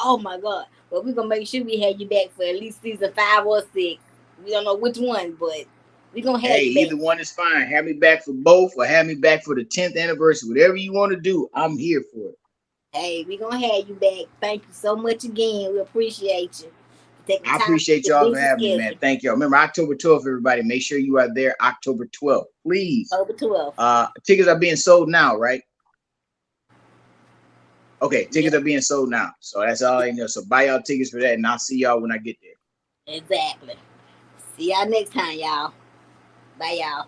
oh my god. Well, we're gonna make sure we have you back for at least season 5 or 6. We don't know which one, but we're gonna have Hey, you back. either one is fine. Have me back for both, or have me back for the 10th anniversary. Whatever you want to do, I'm here for it. Hey, we're gonna have you back. Thank you so much again. We appreciate you. Take the I time appreciate to your y'all for busy having me, man. schedule. Thank y'all. Remember, October 12th, everybody. Make sure you are there October 12th. Please. October 12th. Tickets are being sold now, right? Okay, tickets Yep, are being sold now. So that's all I know. So buy y'all tickets for that, and I'll see y'all when I get there. exactly. See y'all next time, y'all. Bye, y'all.